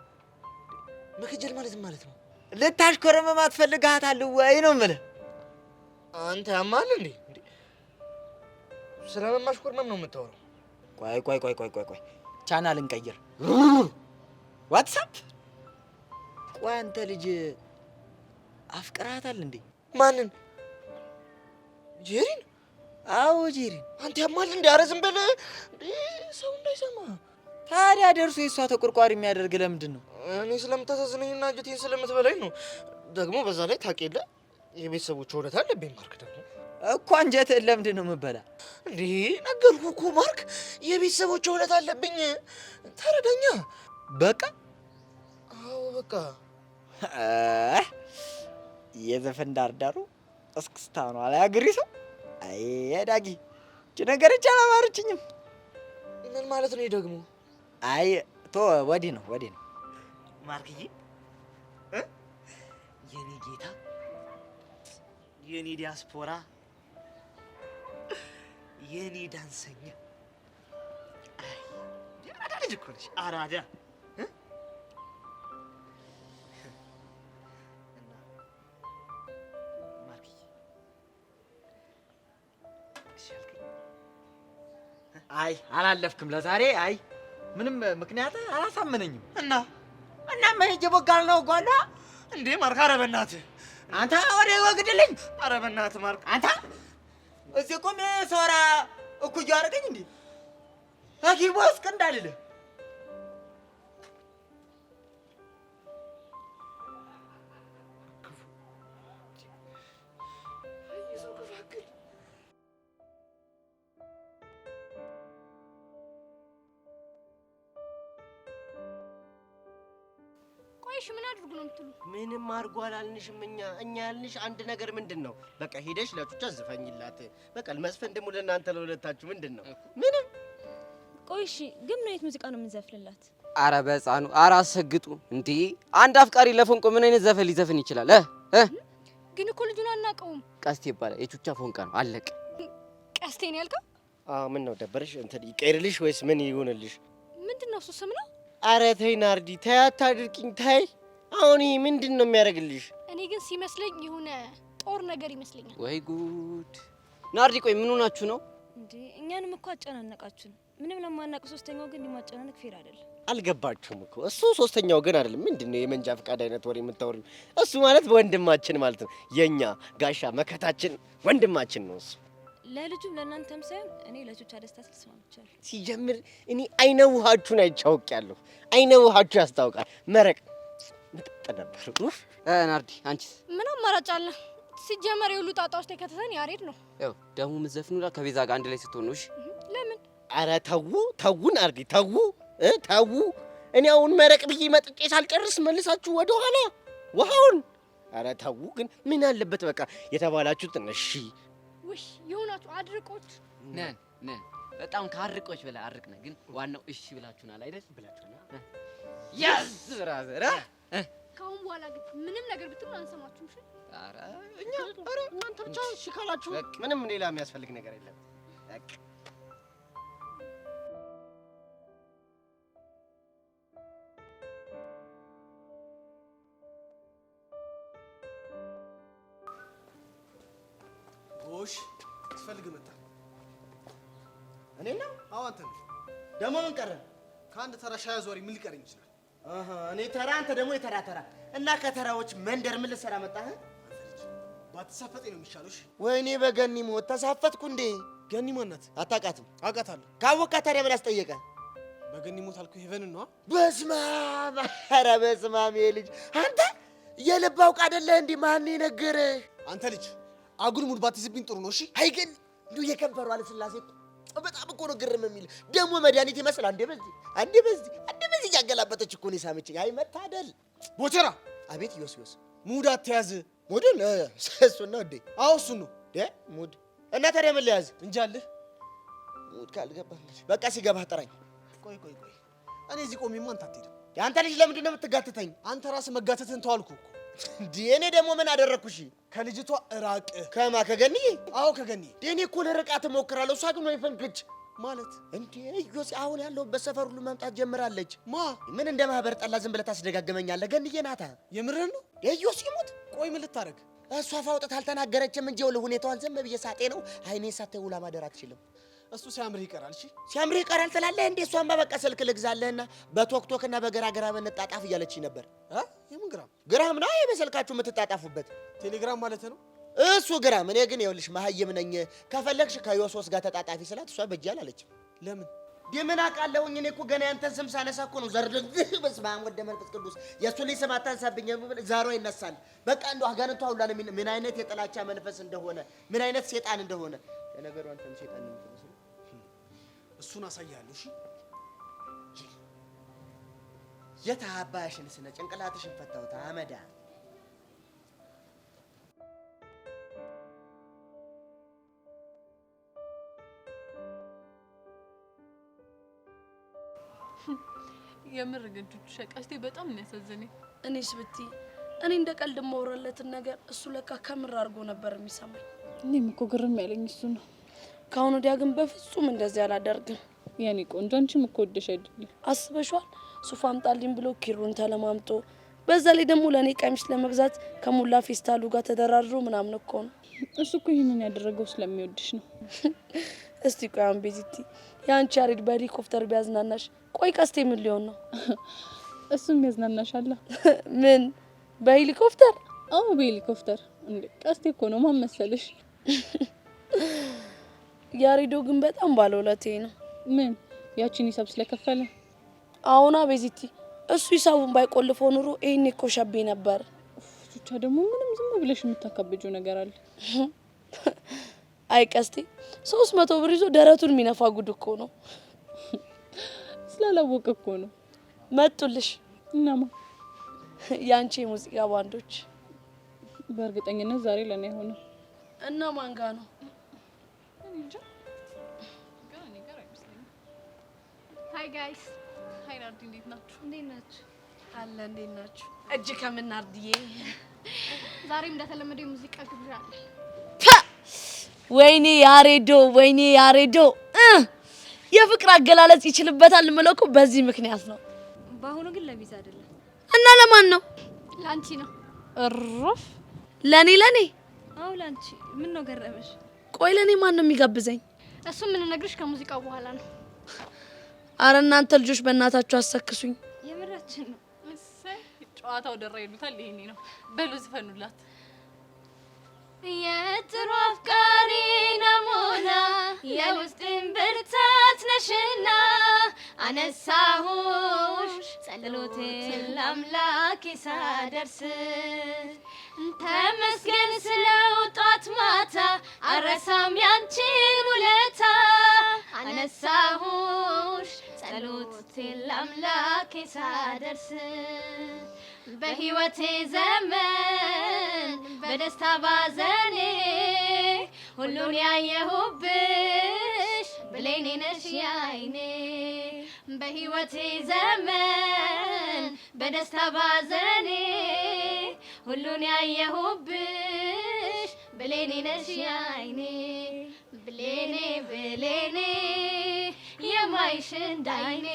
ማለት ነው? ልታሽኮረመማት ፈልጋታል ወይ ነው የምልህ። አንተ ያማል እንዴ? ስለማሽኮርመም ነው የምታወራው? ቆይ ቻናል እንቀይር። ዋትሳፕ። ቆይ አንተ ልጅ አፍቅራታል እንዴ? ማንን? ጄሪን? አዎ ጄሪን። አንተ ያማል እንዴ? ኧረ ዝም በል ሰው እንዳይሰማ። ታዲያ ደርሶ የእሷ ተቆርቋሪ የሚያደርግ ለምንድን ነው? እኔ ስለምታሳዝነኝና አንጀቴን ስለምትበላኝ ነው። ደግሞ በዛ ላይ ታውቅ የለ የቤተሰቦች ውለታ አለብኝ። ማርክ ደግሞ እኮ አንጀትህን ለምንድን ነው የምትበላ? እንዴ ነገርኩህ እኮ ማርክ፣ የቤተሰቦች ውለታ አለብኝ። ተረዳኛ። በቃ አዎ በቃ። የዘፈን ዳርዳሩ እስክስታ ነው አለ ያገሬ ሰው። አይ ዳጊ እቺ ነገርች አላማረችኝም። ምን ማለት ነው ደግሞ? አይ ቶ ወዲህ ነው ማርክዬ የኔ ጌታ የኔ ዲያስፖራ የኔ ዳንሰኛ አራዳ ልጅ እኮ ነሽ አራዳ። አይ አላለፍክም ለዛሬ። አይ ምንም ምክንያት አላሳመነኝም። እና መሄጄ ቦጋል ነው ጓላ እንዴ ማርክ፣ ኧረ በእናትህ አንተ ወደ ወግድልኝ። ኧረ በእናትህ ማርክ፣ አንተ እዚህ ቆሜ ሰራ እኩዩ አደረገኝ እንዴ ታኪቦ እስከ እንዳልልህ ቆይሽ ምን አድርጉ ነው የምትሉ? ምንም አድርጎ አላልንሽም። እኛ ያልንሽ አንድ ነገር ምንድን ነው? በቃ ሄደሽ ለቹቻ ዝፈኝላት። በቃ መስፈን ደግሞ ለእናንተ ለሁለታችሁ ምንድን ነው? ምንም። ቆይሽ ግን ምን አይነት ሙዚቃ ነው የምንዘፍንላት? አረ በሕፃኑ አረ አሰግጡ እንዴ! አንድ አፍቃሪ ለፎንቆ ምን አይነት ዘፈን ሊዘፍን ይችላል? ግን እኮ ልጁን አናውቀውም። ቀስቴ ይባላል። የቹቻ ፎንቃ ነው። አለቀ። ቀስቴ ነው ያልከው? ምን ነው ደበረሽ? እንትን ይቀርልሽ ወይስ ምን ይሆንልሽ? ምንድን ነው እሱ ስም ነው? አረ ተይ ናርዲ፣ ተይ አታድርቂኝ፣ ተይ። አሁን ይሄ ምንድን ነው የሚያደርግልሽ? እኔ ግን ሲመስለኝ የሆነ ጦር ነገር ይመስለኛል። ወይ ጉድ! ናርዲ ቆይ ምን ሆናችሁ ነው እንዴ? እኛንም እኮ አጨናነቃችሁን። ምንም ለማናውቅ ሶስተኛው ግን ማጨናነቅ ፌር አይደለም። አልገባችሁም እኮ እሱ ሶስተኛው ግን አይደለም። ምንድን ነው የመንጃ ፈቃድ አይነት ወሬ የምታወሪው? እሱ ማለት ወንድማችን ማለት ነው። የኛ ጋሻ መከታችን ወንድማችን ነው እሱ። ለልጁም ለእናንተም ሳይሆን እኔ ለቹቻ ደስታ ስልስማምቻለሁ። ሲጀምር እኔ አይነ ውሃችሁን አይቻውቂያለሁ። አይነ ውሃችሁ ያስታውቃል። መረቅ ምጥጥ ነበር። ኡፍ ናርዲ አንቺስ? ምን አማራጭ አለ? ሲጀመር የሁሉ ጣጣ ውስጥ የከተተን ያሬድ ነው። ያው ደግሞ የምትዘፍኑላ ከቤዛ ጋር አንድ ላይ ስትሆኑ ነው። እሺ ለምን? አረ ተው ናርዲ ተው ተው። እኔ አሁን መረቅ ብዬ መጥጬ ሳልጨርስ መልሳችሁ ወደ ኋላ ውሃውን። አረ ተው ግን ምን አለበት በቃ የተባላችሁትን እሺ። ውይ የሆናችሁ አድርቆች ነን በጣም ከአርቆች በላይ አርቅነ። ግን ዋናው እሺ ብላችሁናል አይደል? ብላችሁናል። ያዝ ብራዘር። ከአሁን በኋላ ግን ምንም ነገር ብትሉ አንሰማችሁም። እሺ? ኧረ እኛ ኧረ እናንተ ብቻ እሺ ካላችሁ ምንም ሌላ የሚያስፈልግ ነገር የለም። በቃ ጎሽ ትፈልግ መጣ። እኔ ነው? አዎ አንተ ነህ። ደግሞ ምን ቀረን? ከአንድ ተራ ሻይ አዟሪ ምን ሊቀረኝ ይችላል? እኔ ተራ አንተ ደግሞ የተራ ተራ እና ከተራዎች መንደር ምን ልትሰራ መጣህ? ባትሳፈጠኝ ነው የሚሻለው። እሺ ወይኔ በገኒ ሞት ተሳፈጥኩ እንዴ? ገኒ ማናት? አታውቃትም? አውቃታለሁ። ካወቃት ታዲያ ምን አስጠየቀ? በገኒ ሞት አልኩህ ሄቨንን ነዋ። በስመ አብ! ኧረ በስመ አብ! ልጅ አንተ የልብ አውቅ አይደለህ እንዴ? ማን የነገረህ? አንተ ልጅ አጉል ሙድ ባትይዝብኝ ጥሩ ነው። እሺ አይ ግን እንዲሁ የከንፈሩ አለስላሴ በጣም እኮ ነው ግርም የሚል። ደግሞ መድኃኒት ይመስል አንዴ በዚህ እያገላበጠች እኮ ነው የሳመችኝ። አይ መታደል። ቦቸራ! አቤት ዮስዮስ። ሙድ አትያዝ። ሙድን እሱን ነው እንዴ? አዎ እሱን ነው ሙድ። እና ታዲያ ምን ልያዝ? እንጃልህ። ሙድ ካልገባህ በቃ ሲገባህ ጥራኝ። ቆይ እኔ እዚህ ቆሜማ አንተ አትሄድም። የአንተ ልጅ ለምንድን ነው የምትጋትተኝ? አንተ ራስህ መጋተትን ተዋልኩ እኮ እንዴ። እኔ ደግሞ ምን አደረግኩሽ? ከልጅቷ እራቅ። ከማ ከገኒ? አዎ ከገኒ። እኔ እኮ ለርቃት እሞክራለሁ፣ እሷ ግን ወይ ፈንክች ማለት እንዴ። ዮሴ አሁን ያለሁበት ሰፈር ሁሉ መምጣት ጀምራለች። ማ ምን እንደ ማህበር ጠላ ዝም ብለህ ታስደጋግመኛለህ? ገንዬ ናታ። የምርህን ነው? ዮሴ ይሙት። ቆይ ምን ልታረግ? እሷ ፋውጥታ አልተናገረችም እንጂ ይኸውልህ ሁኔታዋን ዝም ብዬ ሳጤ ነው። አይኔን ሳታይ ውላ ማደር አትችልም። እሱ ሲያምርህ ይቀራል። እሺ ሲያምርህ ይቀራል ትላለህ እንዴ? እሷማ በቃ ስልክ ልግዛለህና በቶክቶክና በግራግራ እንጣጣፍ እያለችኝ ነበር። የምን ግራም? ግራም ነው በስልካችሁ የምትጣጣፉበት ቴሌግራም ማለት ነው። እሱ ግራም። እኔ ግን ይኸውልሽ መሀይም ነኝ። ከፈለግሽ ከዮሶስ ጋር ተጣጣፊ ስላት እሷ በእጅ አላለችም። ለምን? ምን አውቃለሁኝ? እኔ እኮ ገና ያንተን ስም ሳነሳ እኮ ነው ዘርድግ። በስመ አብ ወወልድ ወመንፈስ ቅዱስ። የእሱ ልጅ ስም አታንሳብኝ ብል ዛሬ ይነሳል። በቃ እንደው አጋንንቷ ሁላ ምን አይነት የጥላቻ መንፈስ እንደሆነ ምን አይነት ሴጣን እንደሆነ። ለነገሩ አንተም ሴጣን ነው የምትመስለው። እሱን አሳያለሁ። እሺ የታባሽን ስነ ጭንቅላትሽን ፈታውታ አመዳ የምር ግን ቹቹ ቀስቴ በጣም ነው ያሳዘነኝ። እኔስ ብትይ እኔ እንደ ቀልድ የማወራለትን ነገር እሱ ለካ ከምር አድርጎ ነበር የሚሰማኝ። እኔም እኮ ግርም ያለኝ እሱ ነው። ከአሁን ወዲያ ግን በፍጹም እንደዚህ አላደርግም። የኔ ቆንጆ አንቺም እኮ ወደሽ አይደል? አስበሽዋል? ሱፍ አምጣልኝ ብሎ ኪሩን ተለማምጦ በዛ ላይ ደግሞ ለእኔ ቀሚስ ለመግዛት ከሙላ ፌስታሉ ጋር ተደራድሮ ምናምን እኮ ነው። እሱ እኮ ይህንን ያደረገው ስለሚወድሽ ነው። እስቲ ቆይ አሁን ቤዚቲ የአንቺ ያሬድ በሄሊኮፕተር ቢያዝናናሽ፣ ቆይ ቀስቴ ምን ሊሆን ነው? እሱም ያዝናናሻል። ምን በሄሊኮፕተር? አዎ በሄሊኮፕተር። እንዴ ቀስቴ እኮ ነው ማን መሰለሽ? ያሬዶ ግን በጣም ባለውለቴ ነው። ምን ያቺን ሂሳብ ስለከፈለ? አሁና ቤዚቲ እሱ ሂሳቡን ባይቆልፈው ኑሮ ይሄኔ እኮ ሸቤ ነበር። ብቻ ደግሞ ምንም ዝም ብለሽ የምታካብጂው ነገር አለ። አይ ቀስቴ 300 ብር ይዞ ደረቱን የሚነፋ ጉድ እኮ ነው። ስላላወቀ እኮ ነው። መጡልሽ? እናማ ያንቺ የሙዚቃ ባንዶች። በእርግጠኝነት ዛሬ ለኔ ሆነ። እና ማን ጋ ነው? እንጃ ጋር አይመስለኝም። ሃይ ጋይስ። ሃይ ናርዲ፣ እንዴት ናችሁ? እንዴት ናችሁ? አለ እንዴት ናችሁ? እጅ ከምን ናርዲዬ? ዛሬም እንደተለመደው የሙዚቃ ግብዣ አለ። ወይኔ ያሬዶ፣ ወይኔ ያሬዶ የፍቅር አገላለጽ ይችልበታል የምለው እኮ በዚህ ምክንያት ነው። በአሁኑ ግን ለቪዛ አይደለም። እና ለማን ነው? ላንቺ ነው። እረፍ። ለኔ? አዎ ላንቺ። ምን ነው ገረመሽ? ቆይ ለኔ ማን ነው የሚጋብዘኝ? እሱ ምን ነግርሽ ከሙዚቃው በኋላ ነው። አረ እናንተ ልጆች በእናታችሁ አሰክሱኝ። የምራችን ነው። እሰይ ጨዋታው ደራ ይሉታል። ይሄኔ ነው። በሉ ዝፈኑላት። የጥሩ አፍቃሪ ነሙና የውስጥን ብርታት ነሽና አነሳሁሽ ጸሎቴን ለአምላኬ ሳደርስ ተመስገን ስለው ጧት ማታ አረሳም ያንቺን ውለታ አነሳሁሽ ጸሎቴን ለአምላኬ ሳደርስ በህይወቴ ዘመን በደስታ ባዘኔ ሁሉን ያየሁብሽ ብሌኔ ነሽ ያይኔ በህይወቴ ዘመን በደስታ ባዘኔ ሁሉን ያየሁብሽ ብሌኔ ነሽ ያይኔ ብሌኔ ብሌኔ የማይሽ እንዳይኔ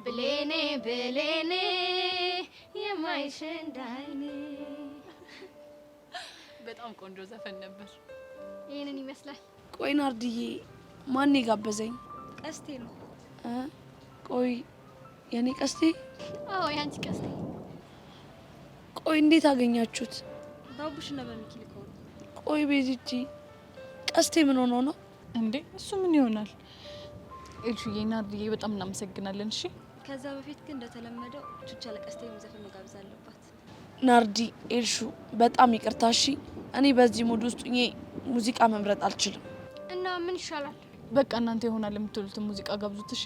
ብሌኔ ብሌኔ የማይሽ እንዳይኔ። በጣም ቆንጆ ዘፈን ነበር። ይሄንን ይመስላል። ቆይ ናርዲዬ ማን የጋበዘኝ? ቀስቴ ነው። ቆይ የኔ ቀስቴ? አዎ ያንቺ ቀስቴ። ቆይ እንዴት አገኛችሁት? ባቡሽና በሚኪ ልከው ነው። ቆይ ቤዚቲ ቀስቴ ምን ሆኖ ነው እንዴ? እሱ ምን ይሆናል? ኤልሹዬ ናርዲዬ በጣም እናመሰግናለን። እሺ ከዛ በፊት ግን እንደተለመደው ቹቻ ለቀስቴ ዘፈን መጋበዝ አለባት። ናርዲ፣ ኤልሹ በጣም ይቅርታ እሺ። እኔ በዚህ ሙድ ውስጥ ሙዚቃ መምረጥ አልችልም። እና ምን ይሻላል? በቃ እናንተ ይሆናል የምትሉትን ሙዚቃ ጋብዙት። እሺ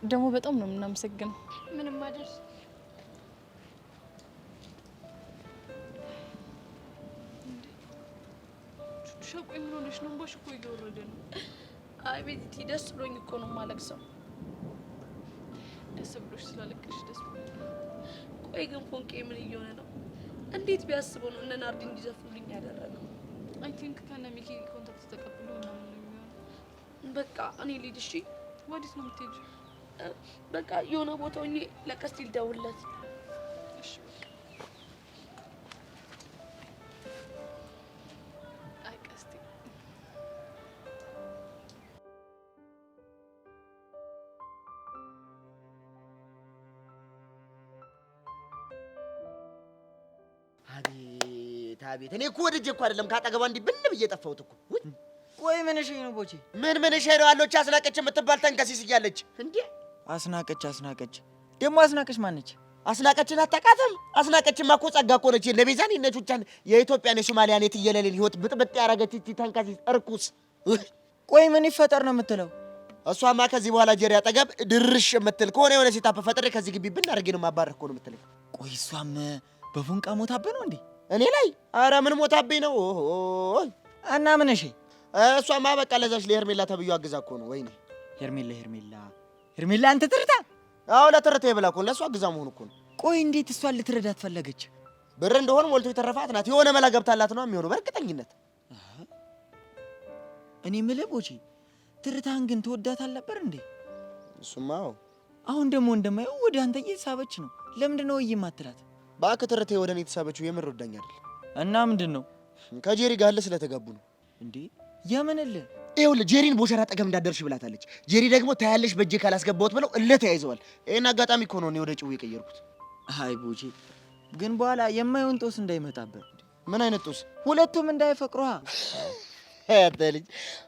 ደግሞ በጣም ነው የምናመሰግነው። ምንም አይደል። ቹቻ ቆይ ምን ሆነሽ ነው? እንባሽ እኮ እየወረደ ነው። አይ ቤቲ ደስ ብሎኝ እኮ ነው የማለቅሰው። ደስ ብሎሽ ስላለቀሽ ደስ ብሎኝ። ቆይ ግን ፎንቄ ምን እየሆነ ነው? እንዴት ቢያስበው ነው እነ ናርዲ እንዲዘፍኑልኝ ያደረገው? አይ ቲንክ ከነ ሚኪ ኮንታክት ተቀብሎ ምናምን ነው የሚሆነው። በቃ እኔ ልሂድ እሺ። ወዴት ነው የምትሄጂው? በቃ የሆነ ቦታ ሆኜ ለቀስቴ ልደውልለት። እሺ በቃ አይ ቀስቴ አቤት አቤት! እኔ እኮ ወድጄ እኮ አይደለም ካጠገቧ እንዲህ ብን ብዬ ጠፋሁት እኮ። ቆይ ምን እሺ ነው ቦቼ? ምን እሺ ነው አለች አስናቀች የምትባል ተንከሲስ እያለች እንዴ? አስናቀች ደግሞ አስናቀች ማነች? አስናቀችን አታውቃትም? አስናቀችማ እኮ ጸጋ እኮ ነች። ለቤዛን ይነቹቻን የኢትዮጵያን የሶማሊያን የትየለሌን ህይወት ብጥብጥ ያረገች እቺ ተንከሲስ እርኩስ። ቆይ ምን ይፈጠር ነው የምትለው? እሷማ ከዚህ በኋላ ጄሪ አጠገብ ድርሽ የምትል ከሆነ የሆነ ሴታፕ ፈጥሬ ከዚህ ግቢ ብናደርግ ነው ማባረር እኮ ነው የምትለኝ። ቆይ እሷም በፎንቃ ሞታብህ ነው እንዴ? እኔ ላይ ኧረ ምን ሞታብኝ ነው እና ምን እሺ? እሷማ በቃ ለዛች ለሄርሜላ ተብዬው አግዛ እኮ ነው። ወይኔ ሄርሜላ አንተ ትርታ? አዎ ለትርታ ይብላ እኮ ለእሷ አግዛ መሆኑ እኮ ነው። ቆይ እንዴት እሷን ልትረዳት ፈለገች? ብር እንደሆነ ሞልቶ የተረፋት ናት። የሆነ መላ ገብታላት ነው የሚሆነው በእርግጠኝነት። እኔ የምልህ ቦቼ ትርታን ግን ትወዳት አልነበር እንዴ? እሱማ አሁን ደግሞ እንደማየው ወደ አንተ እየሳበች ነው። ለምንድን ነው የማትላት? እባክህ ትርታ ወደ እኔ የተሳበችው የምር ወዳኝ አይደል? እና ምንድን ነው? ከጄሪ ጋር ስለተጋቡ ነው እንዴ? የምንል? ይኸውልህ ጄሪን ቦሸራ አጠገብ እንዳደርሽ ብላታለች። ጄሪ ደግሞ ታያለሽ በእጄ ካላስገባሁት ብለው ተያይዘዋል። ይሄን አጋጣሚ እኮ ነው እኔ ወደ ጭው የቀየርኩት። አይ ቦቼ ግን በኋላ የማይሆን ጦስ እንዳይመጣበት። ምን አይነት ጦስ? ሁለቱም እንዳይፈቅሯ። አንተ ልጅ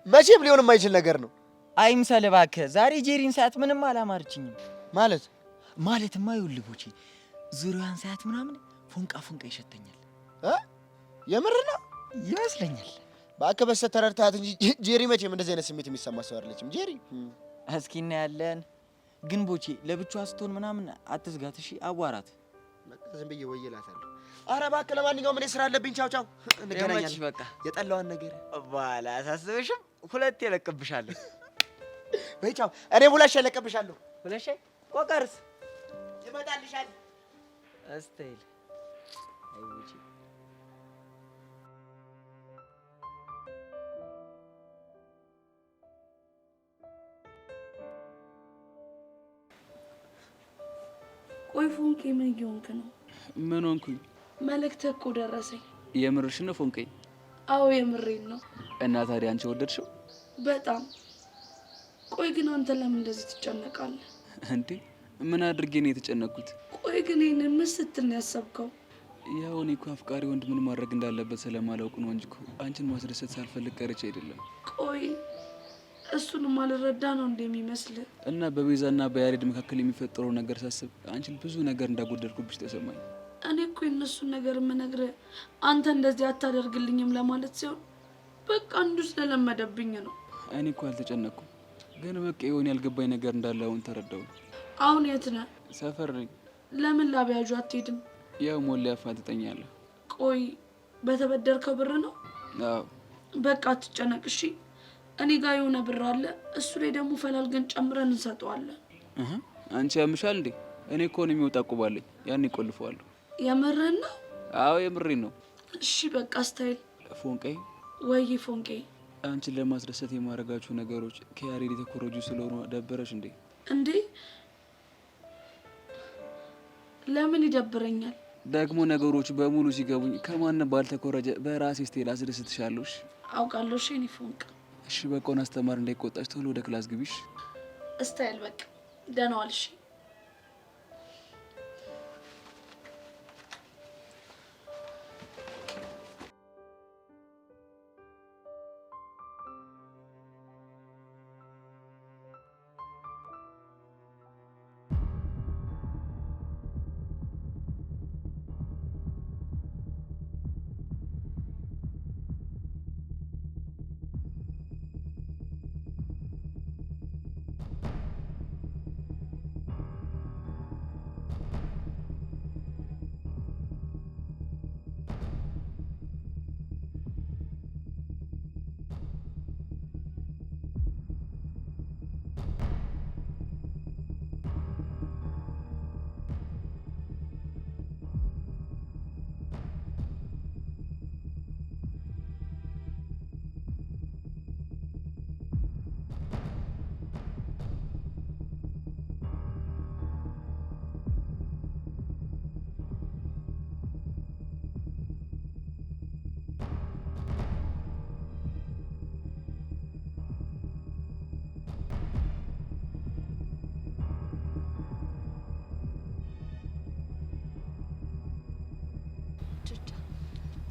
መቼም ሊሆን የማይችል ነገር ነው። አይምሰልህ እባክህ። ዛሬ ጄሪን ሳያት ምንም አላማረችኝም። ማለትማ ይኸውልህ ቦቼ ዙሪያዋን ሳያት ምናምን ፎንቃ ይሸተኛል። የምር ነው ይመስለኛል። እባክህ በስተት ተረድተሃት እንጂ ጄሪ መቼም እንደዚህ አይነት ስሜት የሚሰማ ሰው አይደለችም። ጄሪ እስኪ እናያለን። ግን ቦቼ ለብቻዋ ስትሆን ምናምን አትዝጋት እሺ? አዋራት። በቃ ዝም ብዬ ወይ እላታለሁ። ኧረ እባክህ ለማንኛውም እኔ ስራ አለብኝ። ቻው እንገናኛለን። በቃ የጠላዋን ነገር በኋላ አሳስበሽም 2 እለቅብሻለሁ። በይ ቻው። እኔ ሁለት ሺህ እለቅብሻለሁ። 2 ሺህ ቆቀርስ ይመጣልሻል። እስቴል አይ ቦቼ ቆይ ፎንቄ ምን እየሆንክ ነው? ምን ሆንኩኝ? መልእክትህ እኮ ደረሰኝ። የምርሽ ነው ፎንቄ? አዎ የምሬን ነው። እና ታዲያ አንቺ ወደድሽው? በጣም። ቆይ ግን አንተ ለምን እንደዚህ ትጨነቃለህ እንዴ? ምን አድርጌ ነው የተጨነቅኩት? ቆይ ግን ይሄንን ምን ስትል ነው ያሰብከው? ያው እኔ እኮ አፍቃሪ ወንድ ምን ማድረግ እንዳለበት ስለማላውቅ ነው እንጂ እኮ አንቺን ማስደሰት ሳልፈልግ ቀርቼ አይደለም። ቆይ እሱንም አልረዳ ነው እንደሚመስልህ? እና በቤዛና በያሬድ መካከል የሚፈጠረው ነገር ሳስብ አንቺን ብዙ ነገር እንዳጎደልኩብሽ ተሰማኝ። እኔ እኮ የእነሱን ነገር የምነግርህ አንተ እንደዚህ አታደርግልኝም ለማለት ሲሆን በቃ አንዱ ስለለመደብኝ ነው። እኔ እኮ አልተጨነቅኩም፣ ግን በቃ የሆነ ያልገባኝ ነገር እንዳለ አሁን ተረዳሁ። አሁን የት ነህ? ሰፈር ነኝ። ለምን ላብያዡ አትሄድም? ያው ሞላ ያፋጥጠኛለህ። ቆይ በተበደርከው ብር ነው? አዎ። በቃ አትጨነቅ እሺ። እኔ ጋር የሆነ ብር አለ፣ እሱ ላይ ደግሞ ፈላልገን ጨምረን እንሰጠዋለን። አንቺ ያምሻል እንዴ? እኔ እኮ ነው የሚወጣ ቁባለኝ፣ ያን ይቆልፈዋለሁ። የምርህን ነው? አዎ የምሬን ነው። እሺ በቃ ስታይል። ፎንቄ ወይ ፎንቄ፣ አንቺን ለማስደሰት የማደርጋቸው ነገሮች ከያሬድ የተኮረጁ ስለሆኑ ደበረሽ እንዴ? እንዴ ለምን ይደብረኛል? ደግሞ ነገሮች በሙሉ ሲገቡኝ ከማንም ባልተኮረጀ በራሴ ስቴል አስደስትሻለሁ። አውቃለሁ። እሺ እኔ ፎንቅ። እሺ በቃውን አስተማር እንዳይቆጣሽ ቶሎ ወደ ክላስ ግቢሽ። ስታይል። በቃ ደህና ዋል። እሺ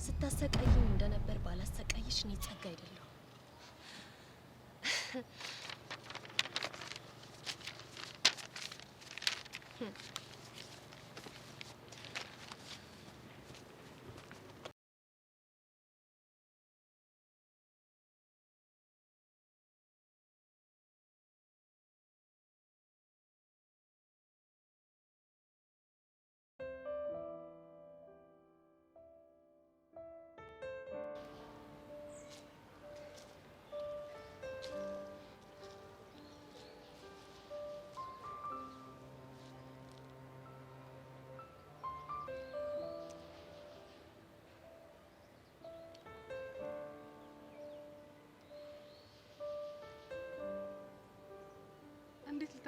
ስታሰቃይኝ እንደነበር ባላሰቃይሽ እኔ ጸጋ አይደለሁ።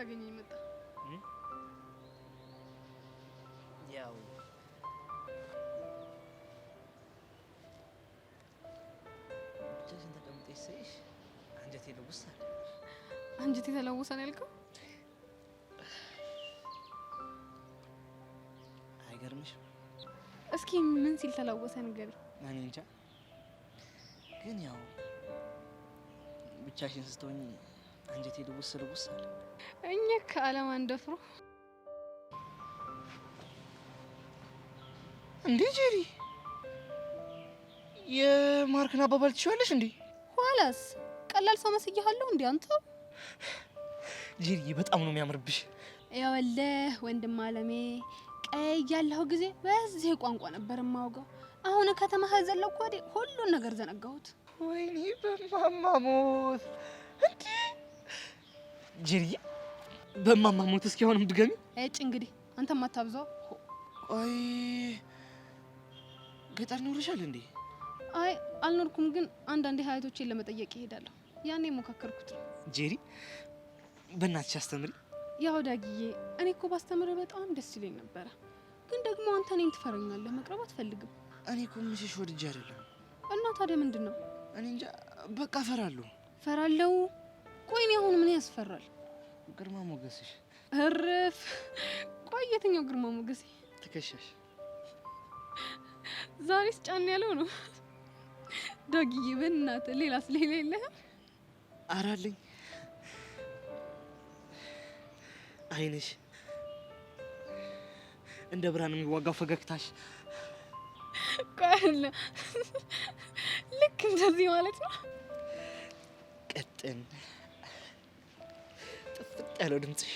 ልታገኘኝ መጣ? ያው ብቻሽን ተቀምጠሽ ሳይሽ አንጀቴ ልውስ አለ። አንጀቴ ተለወሰ ነው ያልከው? አይገርምሽም? እስኪ ምን ሲል ተለወሰ ንገሪኝ። እኔ እንጃ፣ ግን ያው ብቻሽን ስትሆኚ አንጀቴ ልውስ አለ። እኛ ከዓለም አንደፍሮ እንዴ ጄሪ፣ የማርክን አባባል ትችዋለሽ እንዴ? ኋላስ ቀላል ሰው መስያለሁ እንዴ አንተ? ጄሪ በጣም ነው የሚያምርብሽ። ያወለህ ወንድም አለሜ ቀይ ያለሁ ጊዜ በዚህ ቋንቋ ነበር የማውጋው። አሁን ከተማ ዘለኩ ወዲህ ሁሉን ነገር ዘነጋሁት። ወይኔ በማማሞት እንዴ! ጄሪ በማማሞት እስኪ አሁንም ድገሚ። እጭ እንግዲህ አንተም አታብዛው። አይ ገጠር ኖርሻል እንዴ? አይ አልኖርኩም፣ ግን አንዳንዴ ሀያቶቼን ለመጠየቅ ይሄዳለሁ። ያኔ ሞካከርኩት ነው። ጄሪ በእናትሽ አስተምሪ። ያው ዳጊዬ፣ እኔ እኮ ባስተምር በጣም ደስ ይለኝ ነበረ፣ ግን ደግሞ አንተ እኔን ትፈረኛለህ፣ መቅረብ አትፈልግም። እኔ እኮ ምሽሽ ወድጄ አይደለም። እና ታዲያ ምንድን ነው? እኔ እንጃ በቃ ፈራለሁ። ፈራለሁ? ቆይ እኔ አሁን ምን ያስፈራል? ግርማ ሞገስሽ። እርፍ! ቆይ የትኛው ግርማ ሞገሴ? ትከሻሽ ዛሬስ ጫን ያለው ነው። ዳጊዬ በእናትህ ሌላስ ሌላ የለህም? ኧረ አለኝ። አይንሽ እንደ ብርሃን የሚዋጋው ፈገግታሽ። ቆይ ልክ እንደዚህ ማለት ነው። ቀጥን ጥፍጥ ያለው ድምፅሽ።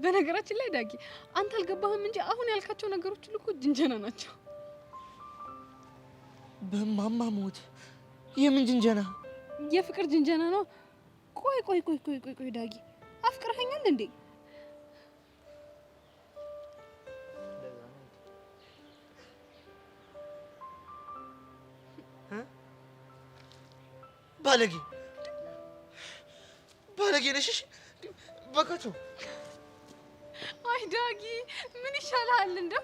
በነገራችን ላይ ዳጊ አንተ አልገባህም እንጂ አሁን ያልካቸው ነገሮች ሁሉ እኮ ጅንጀና ናቸው። በማማሞት የምን ጅንጀና? የፍቅር ጅንጀና ነው። ቆይ ዳጊ አፍቅረኸኛል እንዴ? ባለጌ ነሽ። በከቱ አይ ዳጊ ምን ይሻላል እንደው?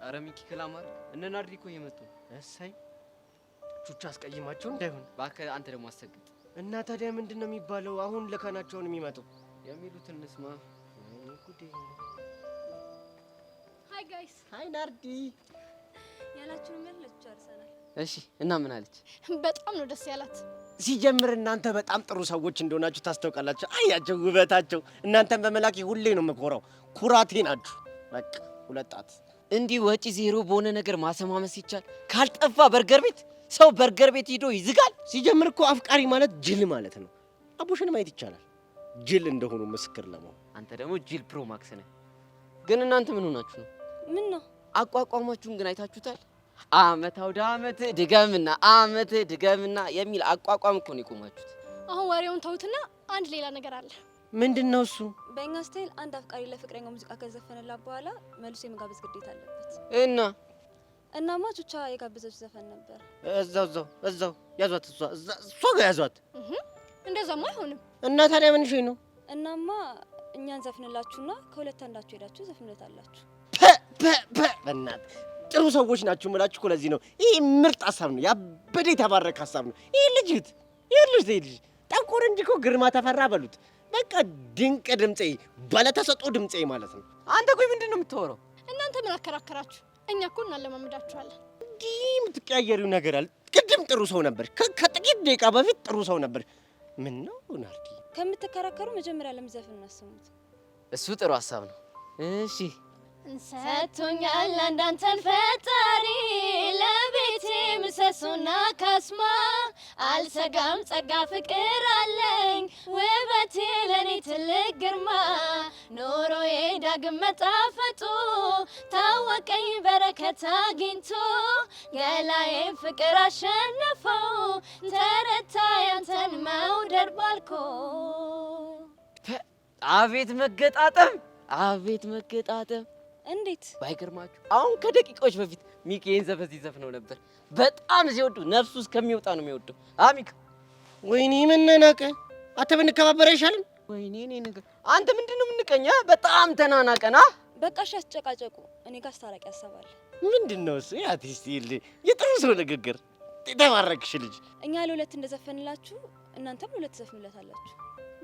አረ ሚኪ ክላማር እነ ናርዲ እኮ እየመጡ። እሰይ ቹቻ አስቀይማቸው እንዳይሆን። እባክህ አንተ ደግሞ አሰግጥ። እና ታዲያ ምንድን ነው የሚባለው? አሁን ለካናቸውን የሚመጡ የሚሉትን እንስማ። ጉዴ። ሃይ ጋይስ። ሃይ ናርዲ። ያላችሁን መልስ ጨርሰናል። እሺ እና ምን አለች? በጣም ነው ደስ ያላት። ሲጀምር እናንተ በጣም ጥሩ ሰዎች እንደሆናችሁ ታስታውቃላችሁ። አያቸው ውበታቸው። እናንተን በመላክ ሁሌ ነው የምኮራው። ኩራቴ ናችሁ። በቃ ሁለጣት እንዲህ ወጪ ዜሮ በሆነ ነገር ማሰማመስ ይቻል? ካልጠፋ በርገር ቤት ሰው በርገር ቤት ሄዶ ይዝጋል። ሲጀምር እኮ አፍቃሪ ማለት ጅል ማለት ነው። አቡሽን ማየት ይቻላል ጅል እንደሆኑ ምስክር ለመሆን። አንተ ደግሞ ጅል ፕሮ ማክስ ነህ። ግን እናንተ ምን ሆናችሁ ነው? ምን ነው አቋቋማችሁን ግን አይታችሁታል? አመት አውደ አመት ድገምና አመት ድገምና የሚል አቋቋም እኮ ነው የቆማችሁት። አሁን ወሬውን ተውትና አንድ ሌላ ነገር አለ። ምንድን ነው እሱ? በእኛ ስታይል አንድ አፍቃሪ ለፍቅረኛው ሙዚቃ ከዘፈነላት በኋላ መልሶ የመጋበዝ ግዴታ አለበት። እናማ ቹቻ የጋበዘች ዘፈን ነበር። እዛው ያዟት፣ እሷ ጋር ያዟት። እንደዛማ አይሆንም። እና ታዲያ ምን ሽ ነው? እናማ እኛን ዘፍንላችሁና ከሁለት አንዳችሁ ሄዳችሁ ዘፍንለታላችሁ። በእናትህ ጥሩ ሰዎች ናችሁ የምላችሁ እኮ ለዚህ ነው። ይህ ምርጥ ሀሳብ ነው። ያበደ የተባረከ ሀሳብ ነው። ይህ ልጅ ጠንቆር እንጂ እኮ ግርማ ተፈራ በሉት። በቃ ድንቅ ድምጼ፣ ባለተሰጥኦ ድምጼ ማለት ነው። አንተ ቆይ ምንድን ነው የምታወራው? እናንተ ምን አከራከራችሁ? እኛ እኮ እናለማምዳችኋለን። እንዲህ የምትቀያየሪው ነገር አለ። ቅድም ጥሩ ሰው ነበር፣ ከጥቂት ደቂቃ በፊት ጥሩ ሰው ነበር። ምን ነው ናርዲ? ከምትከራከሩ መጀመሪያ ለምዘፍን እናሰሙት። እሱ ጥሩ ሀሳብ ነው። እሺ ሰጥቶኛል እንዳንተን ፈጣሪ ለቤቴ ምሰሶና ካስማ አልሰጋም ጸጋ ፍቅር አለኝ ውበቴ ለኔ ትልቅ ግርማ ኖሮዬ ዳግም መጣፈጡ ታወቀኝ በረከት አግኝቶ ገላዬን ፍቅር አሸነፈው ተረታ ያንተን መውደድ ባልኮ። አቤት መገጣጠም፣ አቤት መገጣጠም። እንዴት ባይገርማችሁ አሁን ከደቂቃዎች በፊት ሚኪዬን ዘፈን ሲዘፍነው ነበር። በጣም ሲወዱ ነፍሱ እስከሚወጣ ነው የሚወደው። ሚካ ወይኔ መናናቀ አንተ ብንከባበር አይሻልም? ወይኔ እኔ ነገር አንተ ምንድነው የምንቀኛ? በጣም ተናናቀና። በቃ እሺ አስጨቃጨቁ። እኔ ጋር አስታራቂ ያሰባል። ምንድነው እሱ? ያቲስቲ የጥሩ ሰው ንግግር። ተባረክሽ ልጅ። እኛ ለሁለት እንደዘፈንላችሁ እናንተም ለሁለት ዘፍኑለታላችሁ።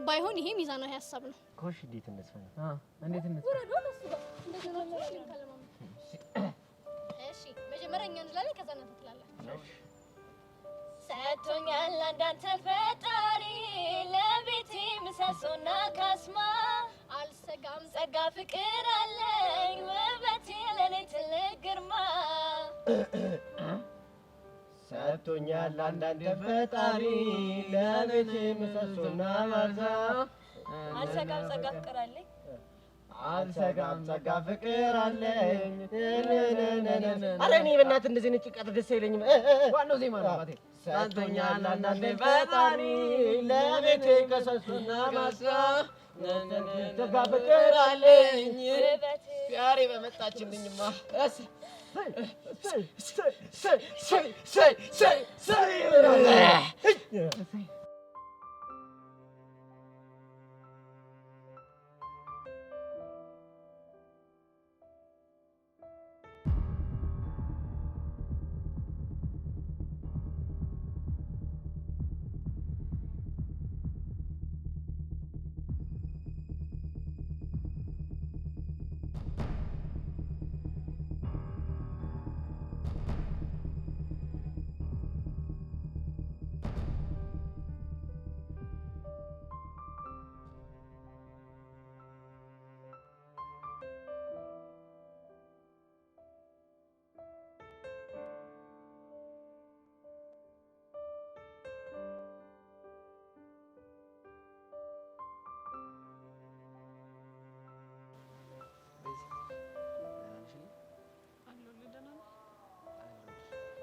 ባይሆን ይሄ ሚዛናዊ ሀሳብ ነው። ኮሽ እንዴት እንስፈን? እንዴት እንስ ወረዶ ለሱ ጋር እንደዚህ ነው ካለማም። እሺ መጀመሪያ እኛ እንላለን፣ ከዛ እናንተ ትላላችሁ። ሰጥቶኛል አንዳንተ ፈጣሪ ለቤቴ ምሰሶና ካስማ አልሰጋም ጸጋ ፍቅር አለኝ ውበቴ ለኔ ትልቅ ግርማ ሰጥቶኛል አንዳንተ ፈጣሪ ለቤቴ ምሰሶና ካስማ አልሰጋም ጸጋ ፍቅር አለኝ አልሰጋም ጸጋ ፍቅር አለኝ። ኧረ እኔ በእናትህ እንደዚህ አይነት ጭንቀት ደስ አይለኝም። ዋናው ዜማ ነው አባቴ። ሰጥቶኛል አንዳንዴ ፈጣሪ ለቤቴ ከሰሱና ማሳ ጸጋ ፍቅር አለኝ። ፊያሬ በመጣችልኝማ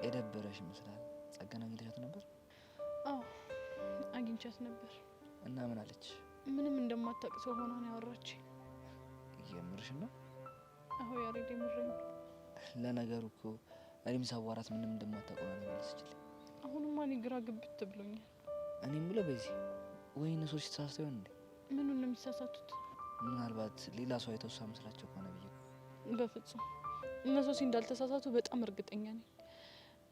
የደበረሽ ይመስላል። ጸጋን አግኝተሻት ነበር? አዎ አግኝቻት ነበር። እና ምን አለች? ምንም እንደማታውቅ ሰው ሆና ነው ያወራችኝ። የምርሽ ነው? አዎ ያሬድ የምሬን ነው። ለነገሩ እኮ እኔም ሳዋራት ምንም እንደማታውቅ ነው የመለሰችልኝ። አሁንማ እኔ ግራ ግብት ብሎኛል። እኔ የምለው በዚህ ወይ እነሱ ሲተሳስተው ይሆን እንዴ? ምኑን ነው የሚሳሳቱት? ምናልባት ሌላ ሰው አይተው እሷ መስላቸው ከሆነ ብዬ። በፍጹም እነሱ እንዳልተሳሳቱ በጣም እርግጠኛ ነኝ።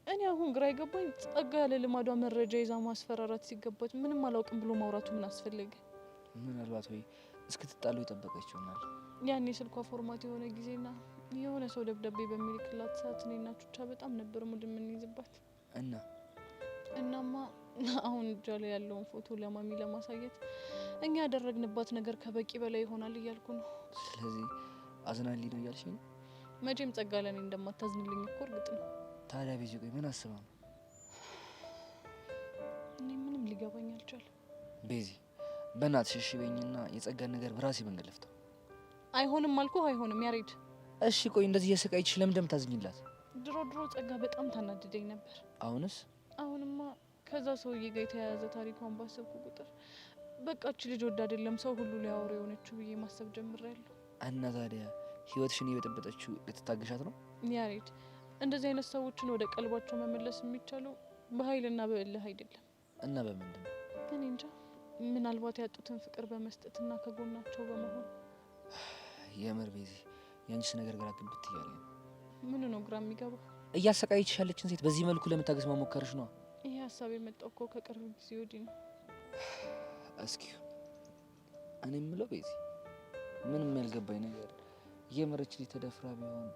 እኔ አሁን ግራ የገባኝ ጸጋ ያለ ልማዷ መረጃ ይዛ ማስፈራራት ሲገባት ምንም አላውቅም ብሎ ማውራቱ ምን አስፈለገ? ምናልባት ወይ እስክትጣሉ የጠበቀች ይሆናል። ያኔ ስልኳ ፎርማት የሆነ ጊዜና የሆነ ሰው ደብዳቤ በሚልክላት ሰዓት እኔና ቹቻ በጣም ነበር ሙድ የምንይዝባት። እናማ አሁን እጇ ላይ ያለውን ፎቶ ለማሚ ለማሳየት እኛ ያደረግንባት ነገር ከበቂ በላይ ይሆናል እያልኩ ነው። ስለዚህ አዝናልኝ ነው እያልሽ ነው? መቼም ጸጋ ለኔ እንደማታዝንልኝ እኮ እርግጥ ነው። ታዲያ ቤዚ ቆይ ምን አስባ ነው? እኔ ምንም ሊገባኝ አልቻለም። ቤዚ በእናትሽ እሺ በይኝና የጸጋን ነገር በራሴ መንገድ ልፍታው። አይሆንም አልኩህ፣ አይሆንም ያሬድ። እሺ ቆይ እንደዚህ እየሰቃይች ለምን እንደምታዝኝላት? ድሮ ጸጋ በጣም ታናድደኝ ነበር። አሁንስ? አሁንማ ከዛ ሰውዬ ጋር የተያያዘ ታሪኳን ባሰብኩ ቁጥር በቃች ልጅ ወድ አይደለም ሰው ሁሉ ሊያወሩ የሆነችው ብዬ ማሰብ ጀምሬያለሁ። እና ታዲያ ህይወትሽን የበጠበጠችው ልትታገሻት ነው? ያሬድ እንደዚህ አይነት ሰዎችን ወደ ቀልባቸው መመለስ የሚቻለው በኃይልና በእልህ አይደለም። እና በምንድን ነው? እኔ እንጃ። ምናልባት ያጡትን ፍቅር በመስጠትና ከጎናቸው በመሆን። የምር ቤዚ ያንቺስ ነገር ግራ ግብት እያለ ነው። ምን ነው ግራ የሚገባው? እያሰቃየችሽ ያለችን ሴት በዚህ መልኩ ለመታገዝ መሞከርሽ ነው። ይሄ ሀሳብ የመጣው እኮ ከቅርብ ጊዜ ወዲህ ነው። እስኪ እኔ የምለው ቤዚ ምንም ያልገባኝ ነገር የምርች ልጅ ተደፍራ ቢሆን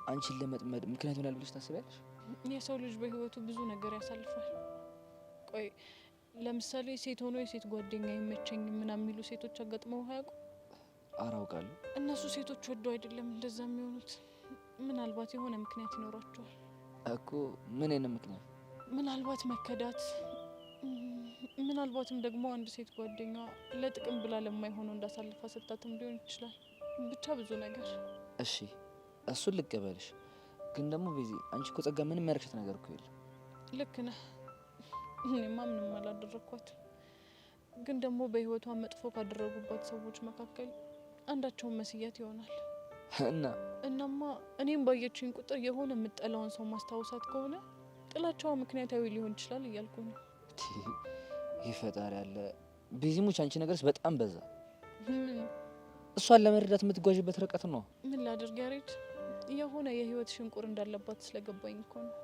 አንቺን ለመጥመድ ምክንያት ይሆናል ብለሽ ታስቢያለሽ? የሰው ልጅ በህይወቱ ብዙ ነገር ያሳልፋል። ቆይ ለምሳሌ ሴት ሆኖ የሴት ጓደኛ ይመቸኝ ምናምን የሚሉ ሴቶች አጋጥመው አያውቁ? አራውቃለሁ። እነሱ ሴቶች ወደው አይደለም እንደዛ የሚሆኑት። ምናልባት የሆነ ምክንያት ይኖራቸዋል እኮ። ምን አይነት ምክንያት? ምናልባት መከዳት፣ ምናልባትም ደግሞ አንድ ሴት ጓደኛ ለጥቅም ብላ ለማይሆነው እንዳሳልፋ ሰጣትም ሊሆን ይችላል። ብቻ ብዙ ነገር። እሺ እሱን ልቀበልሽ፣ ግን ደግሞ ቤዚ አንቺ እኮ ጸጋ ምንም ያደረግሻት ነገር እኮ የለም። ልክ ነህ። እኔማ ምንም አላደረግኳትም። ግን ደግሞ በህይወቷ መጥፎ ካደረጉባት ሰዎች መካከል አንዳቸውን መስያት ይሆናል። እናማ እኔም ባየችኝ ቁጥር የሆነ የምጠላውን ሰው ማስታወሳት ከሆነ ጥላቻው ምክንያታዊ ሊሆን ይችላል እያልኩ ነው። ይፈጣሪ ያለ ቤዚሙች አንቺ ነገርስ በጣም በዛ። እሷን ለመረዳት የምትጓዥበት ርቀት ነው። ምን ላድርግ ያሬድ፣ የሆነ የህይወት ሽንቁር እንዳለባት ስለገባኝ እኮ ነው።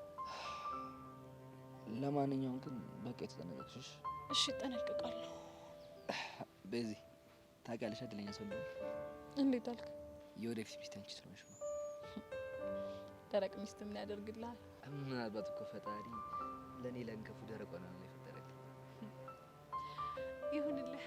ለማንኛውም ግን በቃ የተጠነቀቅሽ። እሺ እጠነቀቃለሁ። ቤዚ ታውቂያለሽ እድለኛ ሰው እንደሆነ። እንዴት አልክ? የወደፊት ሚስት አንቺ ስለሆንሽ ነው። ደረቅ ሚስት ምን ያደርግልሃል? ምናልባት እኮ ፈጣሪ ለእኔ ለእንከፉ ደረቅ ሆነ ነው የፈጠረልኝ። ይሁንልህ።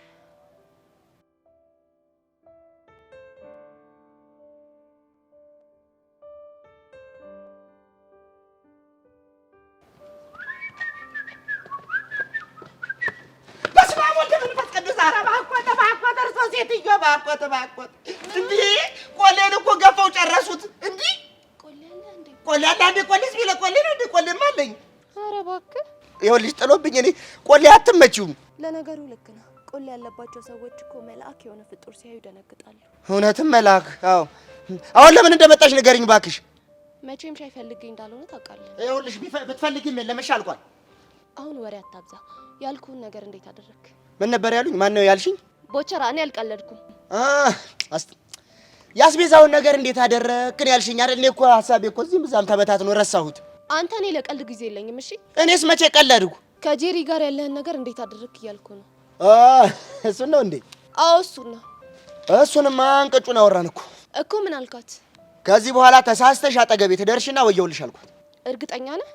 በስመ አብ ወልድ መንፈስ ቅዱስ። ኧረ እባክዎት እርሶ ሴትዮ እባክዎት እንዴ! ቆሌን እኮ ገፈው ጨረሱት። እንዴ ቆሌ አለ እንዴ? ቆሌስ ቢለ ቆሌ ነው እንዴ? ቆሌም አለኝ። ኧረ እባክህ ይኸውልሽ ጥሎብኝ እኔ ቆሌ አትመችውም። ለነገሩ ልክ ነህ። ቆሌ ያለባቸው ሰዎች እኮ መልአክ የሆነ ፍጡር ሲያዩ ይደነግጣሉ። እውነትም መልአክ። አዎ አሁን ለምን እንደመጣሽ ንገሪኝ እባክሽ። መቼም ሻይ ፈልገኝ እንዳልሆነ ታውቃለህ። ይኸውልሽ ብትፈልጊም የለምሽ አልቋል። አሁን ወሬ አታብዛ። ያልኩህን ነገር እንዴት አደረክ? ምን ነበር ያሉኝ? ማን ነው ያልሽኝ? ቦቸራ። እኔ አልቀለድኩም። ያስቤዛውን ነገር እንዴት አደረክን ያልሽኝ አይደል? እኔ እኮ ሀሳቤ እኮ እዚህም እዛም ተበታትኖ ረሳሁት። አንተ እኔ ለቀልድ ጊዜ የለኝም። እሺ እኔስ መቼ ቀለድኩ? ከጄሪ ጋር ያለህን ነገር እንዴት አደረክ እያልኩ ነው። እሱን ነው እንዴ? አዎ እሱን ነው። እሱንማ አንቀጩን አወራን እኮ ምን አልካት? ከዚህ በኋላ ተሳስተሽ አጠገቤ ትደርሽና ወየውልሽ አልኳት። እርግጠኛ ነህ?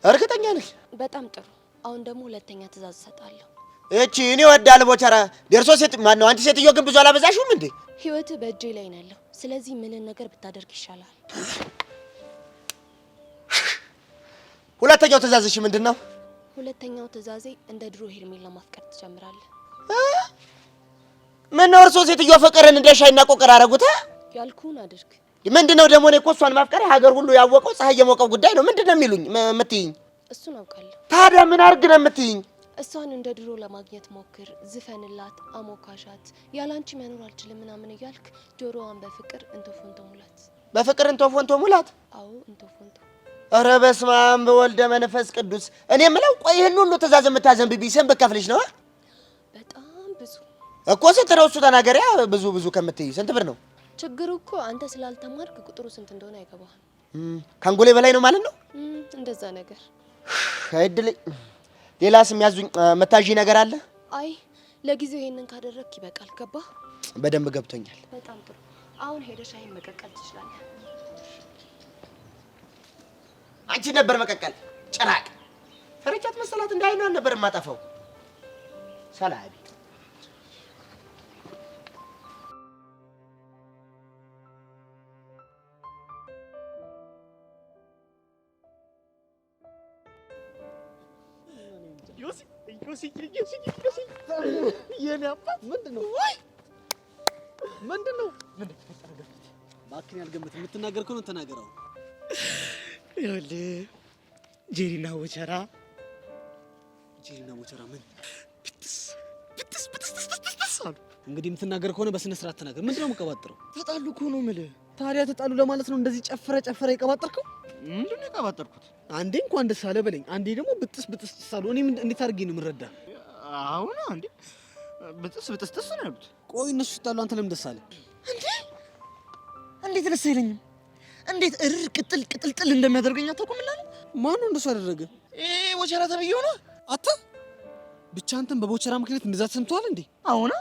እርግጠኛ ነኝ። በጣም ጥሩ። አሁን ደግሞ ሁለተኛ ትእዛዝ እሰጣለሁ። እቺ እኔ ወዳለሁ ቦቸራ ደርሶ ሴት ማን ነው? አንቺ ሴትዮ ግን ብዙ አላበዛሽውም እንዴ? ህይወትህ በእጄ ላይ ነው ያለው። ስለዚህ ምንን ነገር ብታደርግ ይሻላል? ሁለተኛው ትእዛዝሽ ምንድነው? ሁለተኛው ትእዛዜ እንደ ድሮ ሄርሜላ ማፍቀር ትጀምራለህ። ምን ነው እርሶ ሴትዮ ፍቅርን እንደ ሻይና ቆቀር አደረጉት? ያልኩህን አድርግ። ምንድነው ደግሞ? እኔ እኮ እሷን ማፍቀር ሀገር ሁሉ ያወቀው ፀሐይ የሞቀው ጉዳይ ነው። ምንድነው የሚሉኝ የምትይኝ? እሱን አውቃለሁ። ታዲያ ምን አድርግ ነው የምትይኝ? እሷን እንደ ድሮ ለማግኘት ሞክር፣ ዝፈንላት፣ አሞካሻት፣ ያላንቺ መኖር አልችልም ምናምን እያልክ ጆሮዋን በፍቅር እንቶፎንቶ ሙላት። በፍቅር እንቶፎንቶ ሙላት? አዎ እንቶፎንቶ። ኧረ በስመ አብ በወልደ መንፈስ ቅዱስ። እኔ የምለው ቆይ ይህን ሁሉ ትእዛዝ የምታዘንብብኝ ስንት ብከፍልሽ ነው? በጣም ብዙ እኮ። ስንት ነው እሱ? ተናገሪያ። ብዙ ከምትይ ስንት ብር ነው? ችግሩ እኮ አንተ ስላልተማርክ ቁጥሩ ስንት እንደሆነ አይገባህም። ከአንጎሌ በላይ ነው ማለት ነው? እንደዛ ነገር አይድልኝ። ሌላስ የሚያዙኝ መታዥ ነገር አለ? አይ ለጊዜው ይሄንን ካደረግክ ይበቃል። ገባህ? በደንብ ገብቶኛል። በጣም ጥሩ። አሁን ሄደሽ ሻይን መቀቀል ትችላለህ። አንቺ ነበር መቀቀል ጭራቅ። ፈረቻት መሰላት እንደ አይኗን ነበር የማጠፋው። ሰላቢ የኔ አባት ምንድነው? እባክህን ያልገመት የምትናገር ከሆነ ተናገረው። ይኸውልህ ጄሪና ቦቸራ ምን ብትስ አሉ። እንግዲህ የምትናገር ከሆነ በስነ ስርዓት ተናገር። ምንድነው የምቀባጥረው? ተጣሉ እኮ ነው የምልህ። ታዲያ ተጣሉ ለማለት ነው እንደዚህ ጨፈረ የቀባጠርከው? ምንድነው የቀባጠርኩት? አንዴ እንኳን ደስ አለ በለኝ፣ አንዴ ደግሞ ብጥስ አሉ። እኔ እንዴት አድርጌ ነው የምረዳ? አሁን አንዴ ብጥስ ነው ያሉት። ቆይ እነሱ ሲጣሉ አንተ ለምን ደስ አለ እንዴ? እንዴት ደስ አይለኝም? እንዴት ቅጥልጥል እንደሚያደርገኝ አታውቅም? ማን ነው እንደሱ ያደረገ? ቦቸራ ተብዬው ነው። አታ ብቻ አንተም በቦቸራ ምክንያት እንደዛ ተሰምቷል እንዴ? አሁን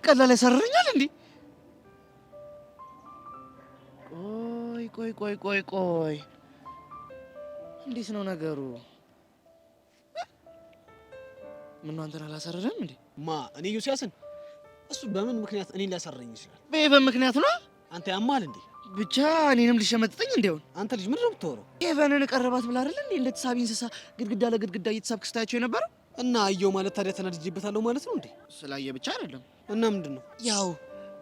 ቀላል ያሳርረኛል እንዴ? ቆይ እንዴት ነው ነገሩ? ምን አንተን አላሳረረም እንዴ? እኔ ዮሲያስን እሱ በምን ምክንያት እኔን ሊያሳረኝ ይችላል? በምክንያት ነው። አንተ ያማል እንዴ? ብቻ እኔንም ሊሸመጥጠኝ እንደሆነ። አንተ ልጅ ምንድን ነው የምትወረው? ኤቨንን ቀረባት ብላ አይደል እንዴ እንደ ተሳቢ እንስሳ ግድግዳ ለግድግዳ እየተሳብክ ስታያቸው የነበረው? እና አየው ማለት ታዲያ ተናድጄበታለሁ ማለት ነው እንዴ? ስላየ ብቻ አይደለም። እና ምንድን ነው? ያው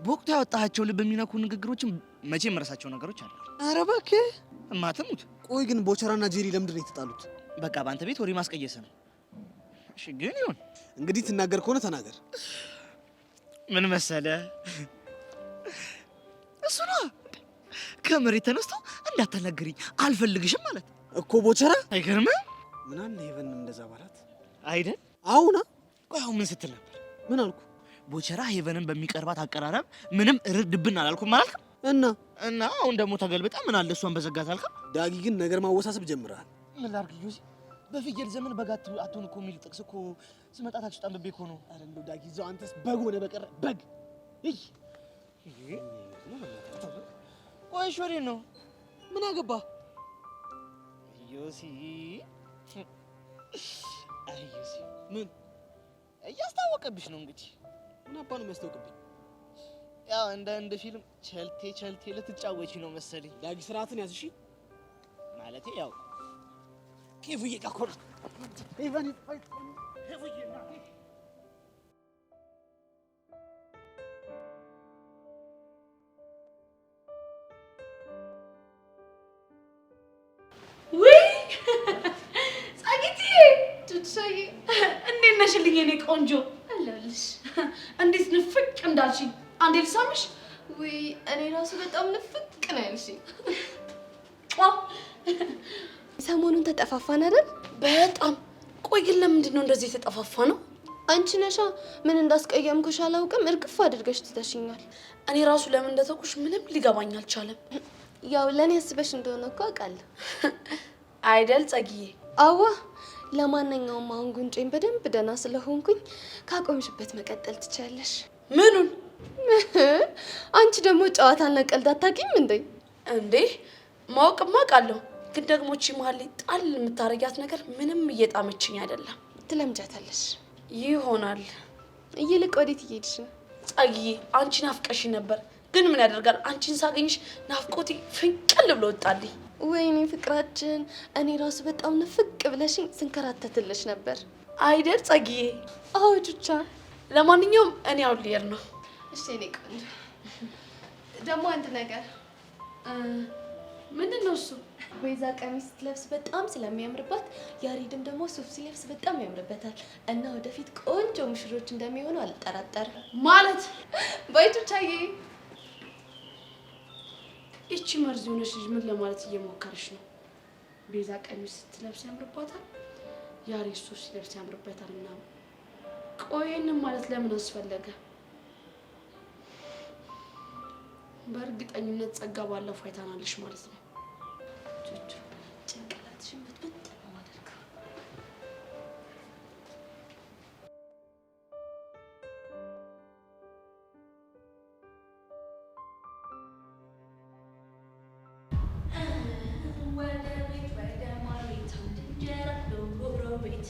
በወቅቱ ያወጣቸው ልብ የሚነኩ ንግግሮችን መቼ የምረሳቸው ነገሮች አሉ። ኧረ እባክህ እማትሙት። ቆይ ግን ቦቸራና ጄሪ ለምንድን ነው የተጣሉት? በቃ በአንተ ቤት ወሬ ማስቀየስ ነው። እሺ ግን ይሁን እንግዲህ ትናገር ከሆነ ተናገር። ምን መሰለ እሱ ነው ከመሬት ተነስቶ እንዳታናግሪኝ አልፈልግሽም ማለት እኮ ቦቸራ። አይገርምም? ምን አለ ሄቨን እንደዛ ባላት አይደል? አሁን ቆይ አሁን ምን ስትል ነበር? ምን አልኩ? ቦቸራ ሄቨንን በሚቀርባት አቀራረብ ምንም እርድብን አላልኩም ማለት እና አሁን ደግሞ ተገልብጣ ምን አለ እሷን በዘጋት አልካ። ዳጊ ግን ነገር ማወሳሰብ ጀምረሃል። ምን ላድርግ ጆሲ? በፍየል ዘመን በጋት አትሆን እኮ የሚል ጥቅስ እኮ ስመጣታችሁ ጣምቤ እኮ ነው። አረ እንደው ዳጊ እዛው አንተስ በግ ሆነ በቀረ በግ። ቆይ ሾሪ ነው ምን አገባ ዮሲ? አይ ዮሲ ምን እያስታወቀብሽ ነው እንግዲህ። ምን አባ ነው የሚያስታውቅብኝ? ያው እንደ ፊልም ቸልቴ ልትጫወቺ ነው መሰለኝ። ዳጊ ስርዓትን ያዝ እሺ። ማለቴ ያው ኬፉዬ ጋር እኮ ነው ሄቨን ውይ ጻጊቲ ትትሰይ እንዴት ነሽልኝ የኔ ቆንጆ? አለሁልሽ። እንዴት ንፍቅ እንዳልሽኝ አንዴ ልሳምሽ? ውይ እኔ ራሱ በጣም ንፍቅ ነው ያልሽኝ። ሰሞኑን ተጠፋፋን አይደል? በጣም ቆይ ግን ለምንድን ነው እንደዚህ የተጠፋፋ ነው? አንቺ ነሻ ምን እንዳስቀየምኩሽ አላውቅም፣ እርግፍ አድርገሽ ትተሽኛል። እኔ ራሱ ለምን እንደተኩሽ ምንም ሊገባኝ አልቻለም። ያው ለኔ አስበሽ እንደሆነ እኮ አውቃለሁ አይደል ጸጊዬ? አዋ ለማንኛውም አሁን ጉንጬን በደንብ ደህና ስለሆንኩኝ ካቆምሽበት መቀጠል ትችያለሽ። ምኑን? አንቺ ደግሞ ጨዋታና ቀልድ አታውቂም እንዴ? እንዴ ማወቅማ አውቃለሁ፣ ግን ደግሞ እቺ መሀል ላይ ጣል የምታረጊያት ነገር ምንም እየጣመችኝ አይደለም። ትለምጃታለሽ ይሆናል። ይልቅ ወዴት እየሄድሽ ነው? ጸጊዬ አንቺ ናፍቀሽ ነበር፣ ግን ምን ያደርጋል አንቺን ሳገኝሽ ናፍቆቴ ፍንቅል ብሎ ወጣልኝ። ወይኔ ፍቅራችን፣ እኔ ራሱ በጣም ንፍቅ ብለሽኝ ስንከራተትልሽ ነበር አይደል ጸጊዬ? አዎ ቹቻ። ለማንኛውም እኔ አሁን ልሄድ ነው። እሺ እኔ ቆንጆ ደግሞ አንድ ነገር። ምንድን ነው እሱ? ቤዛ ቀሚስ ስትለብስ በጣም ስለሚያምርባት ያሬድም ደግሞ ሱፍ ሲለብስ በጣም ያምርበታል እና ወደፊት ቆንጆ ሙሽሮች እንደሚሆኑ አልጠራጠርም። ማለት ባይቱቻዬ እቺ መርዝ የሆነች ልጅ ምን ለማለት እየሞከረች ነው? ቤዛ ቀሚስ ስትለብስ ያምርባታል፣ ያሬድ ሱፍ ሲለብስ ያምርበታል ምናምን። ቆይ ይሄንን ማለት ለምን አስፈለገ? በእርግጠኝነት ጸጋ ባለፈው አይታናለሽ ማለት ነው። ቹቹ ጭንቅላትሽን ብትብጥ ነው የማደርገው። ወደ ቤት ወደ ማር ቤት አንድ እንጀራ ዶሮ ቤት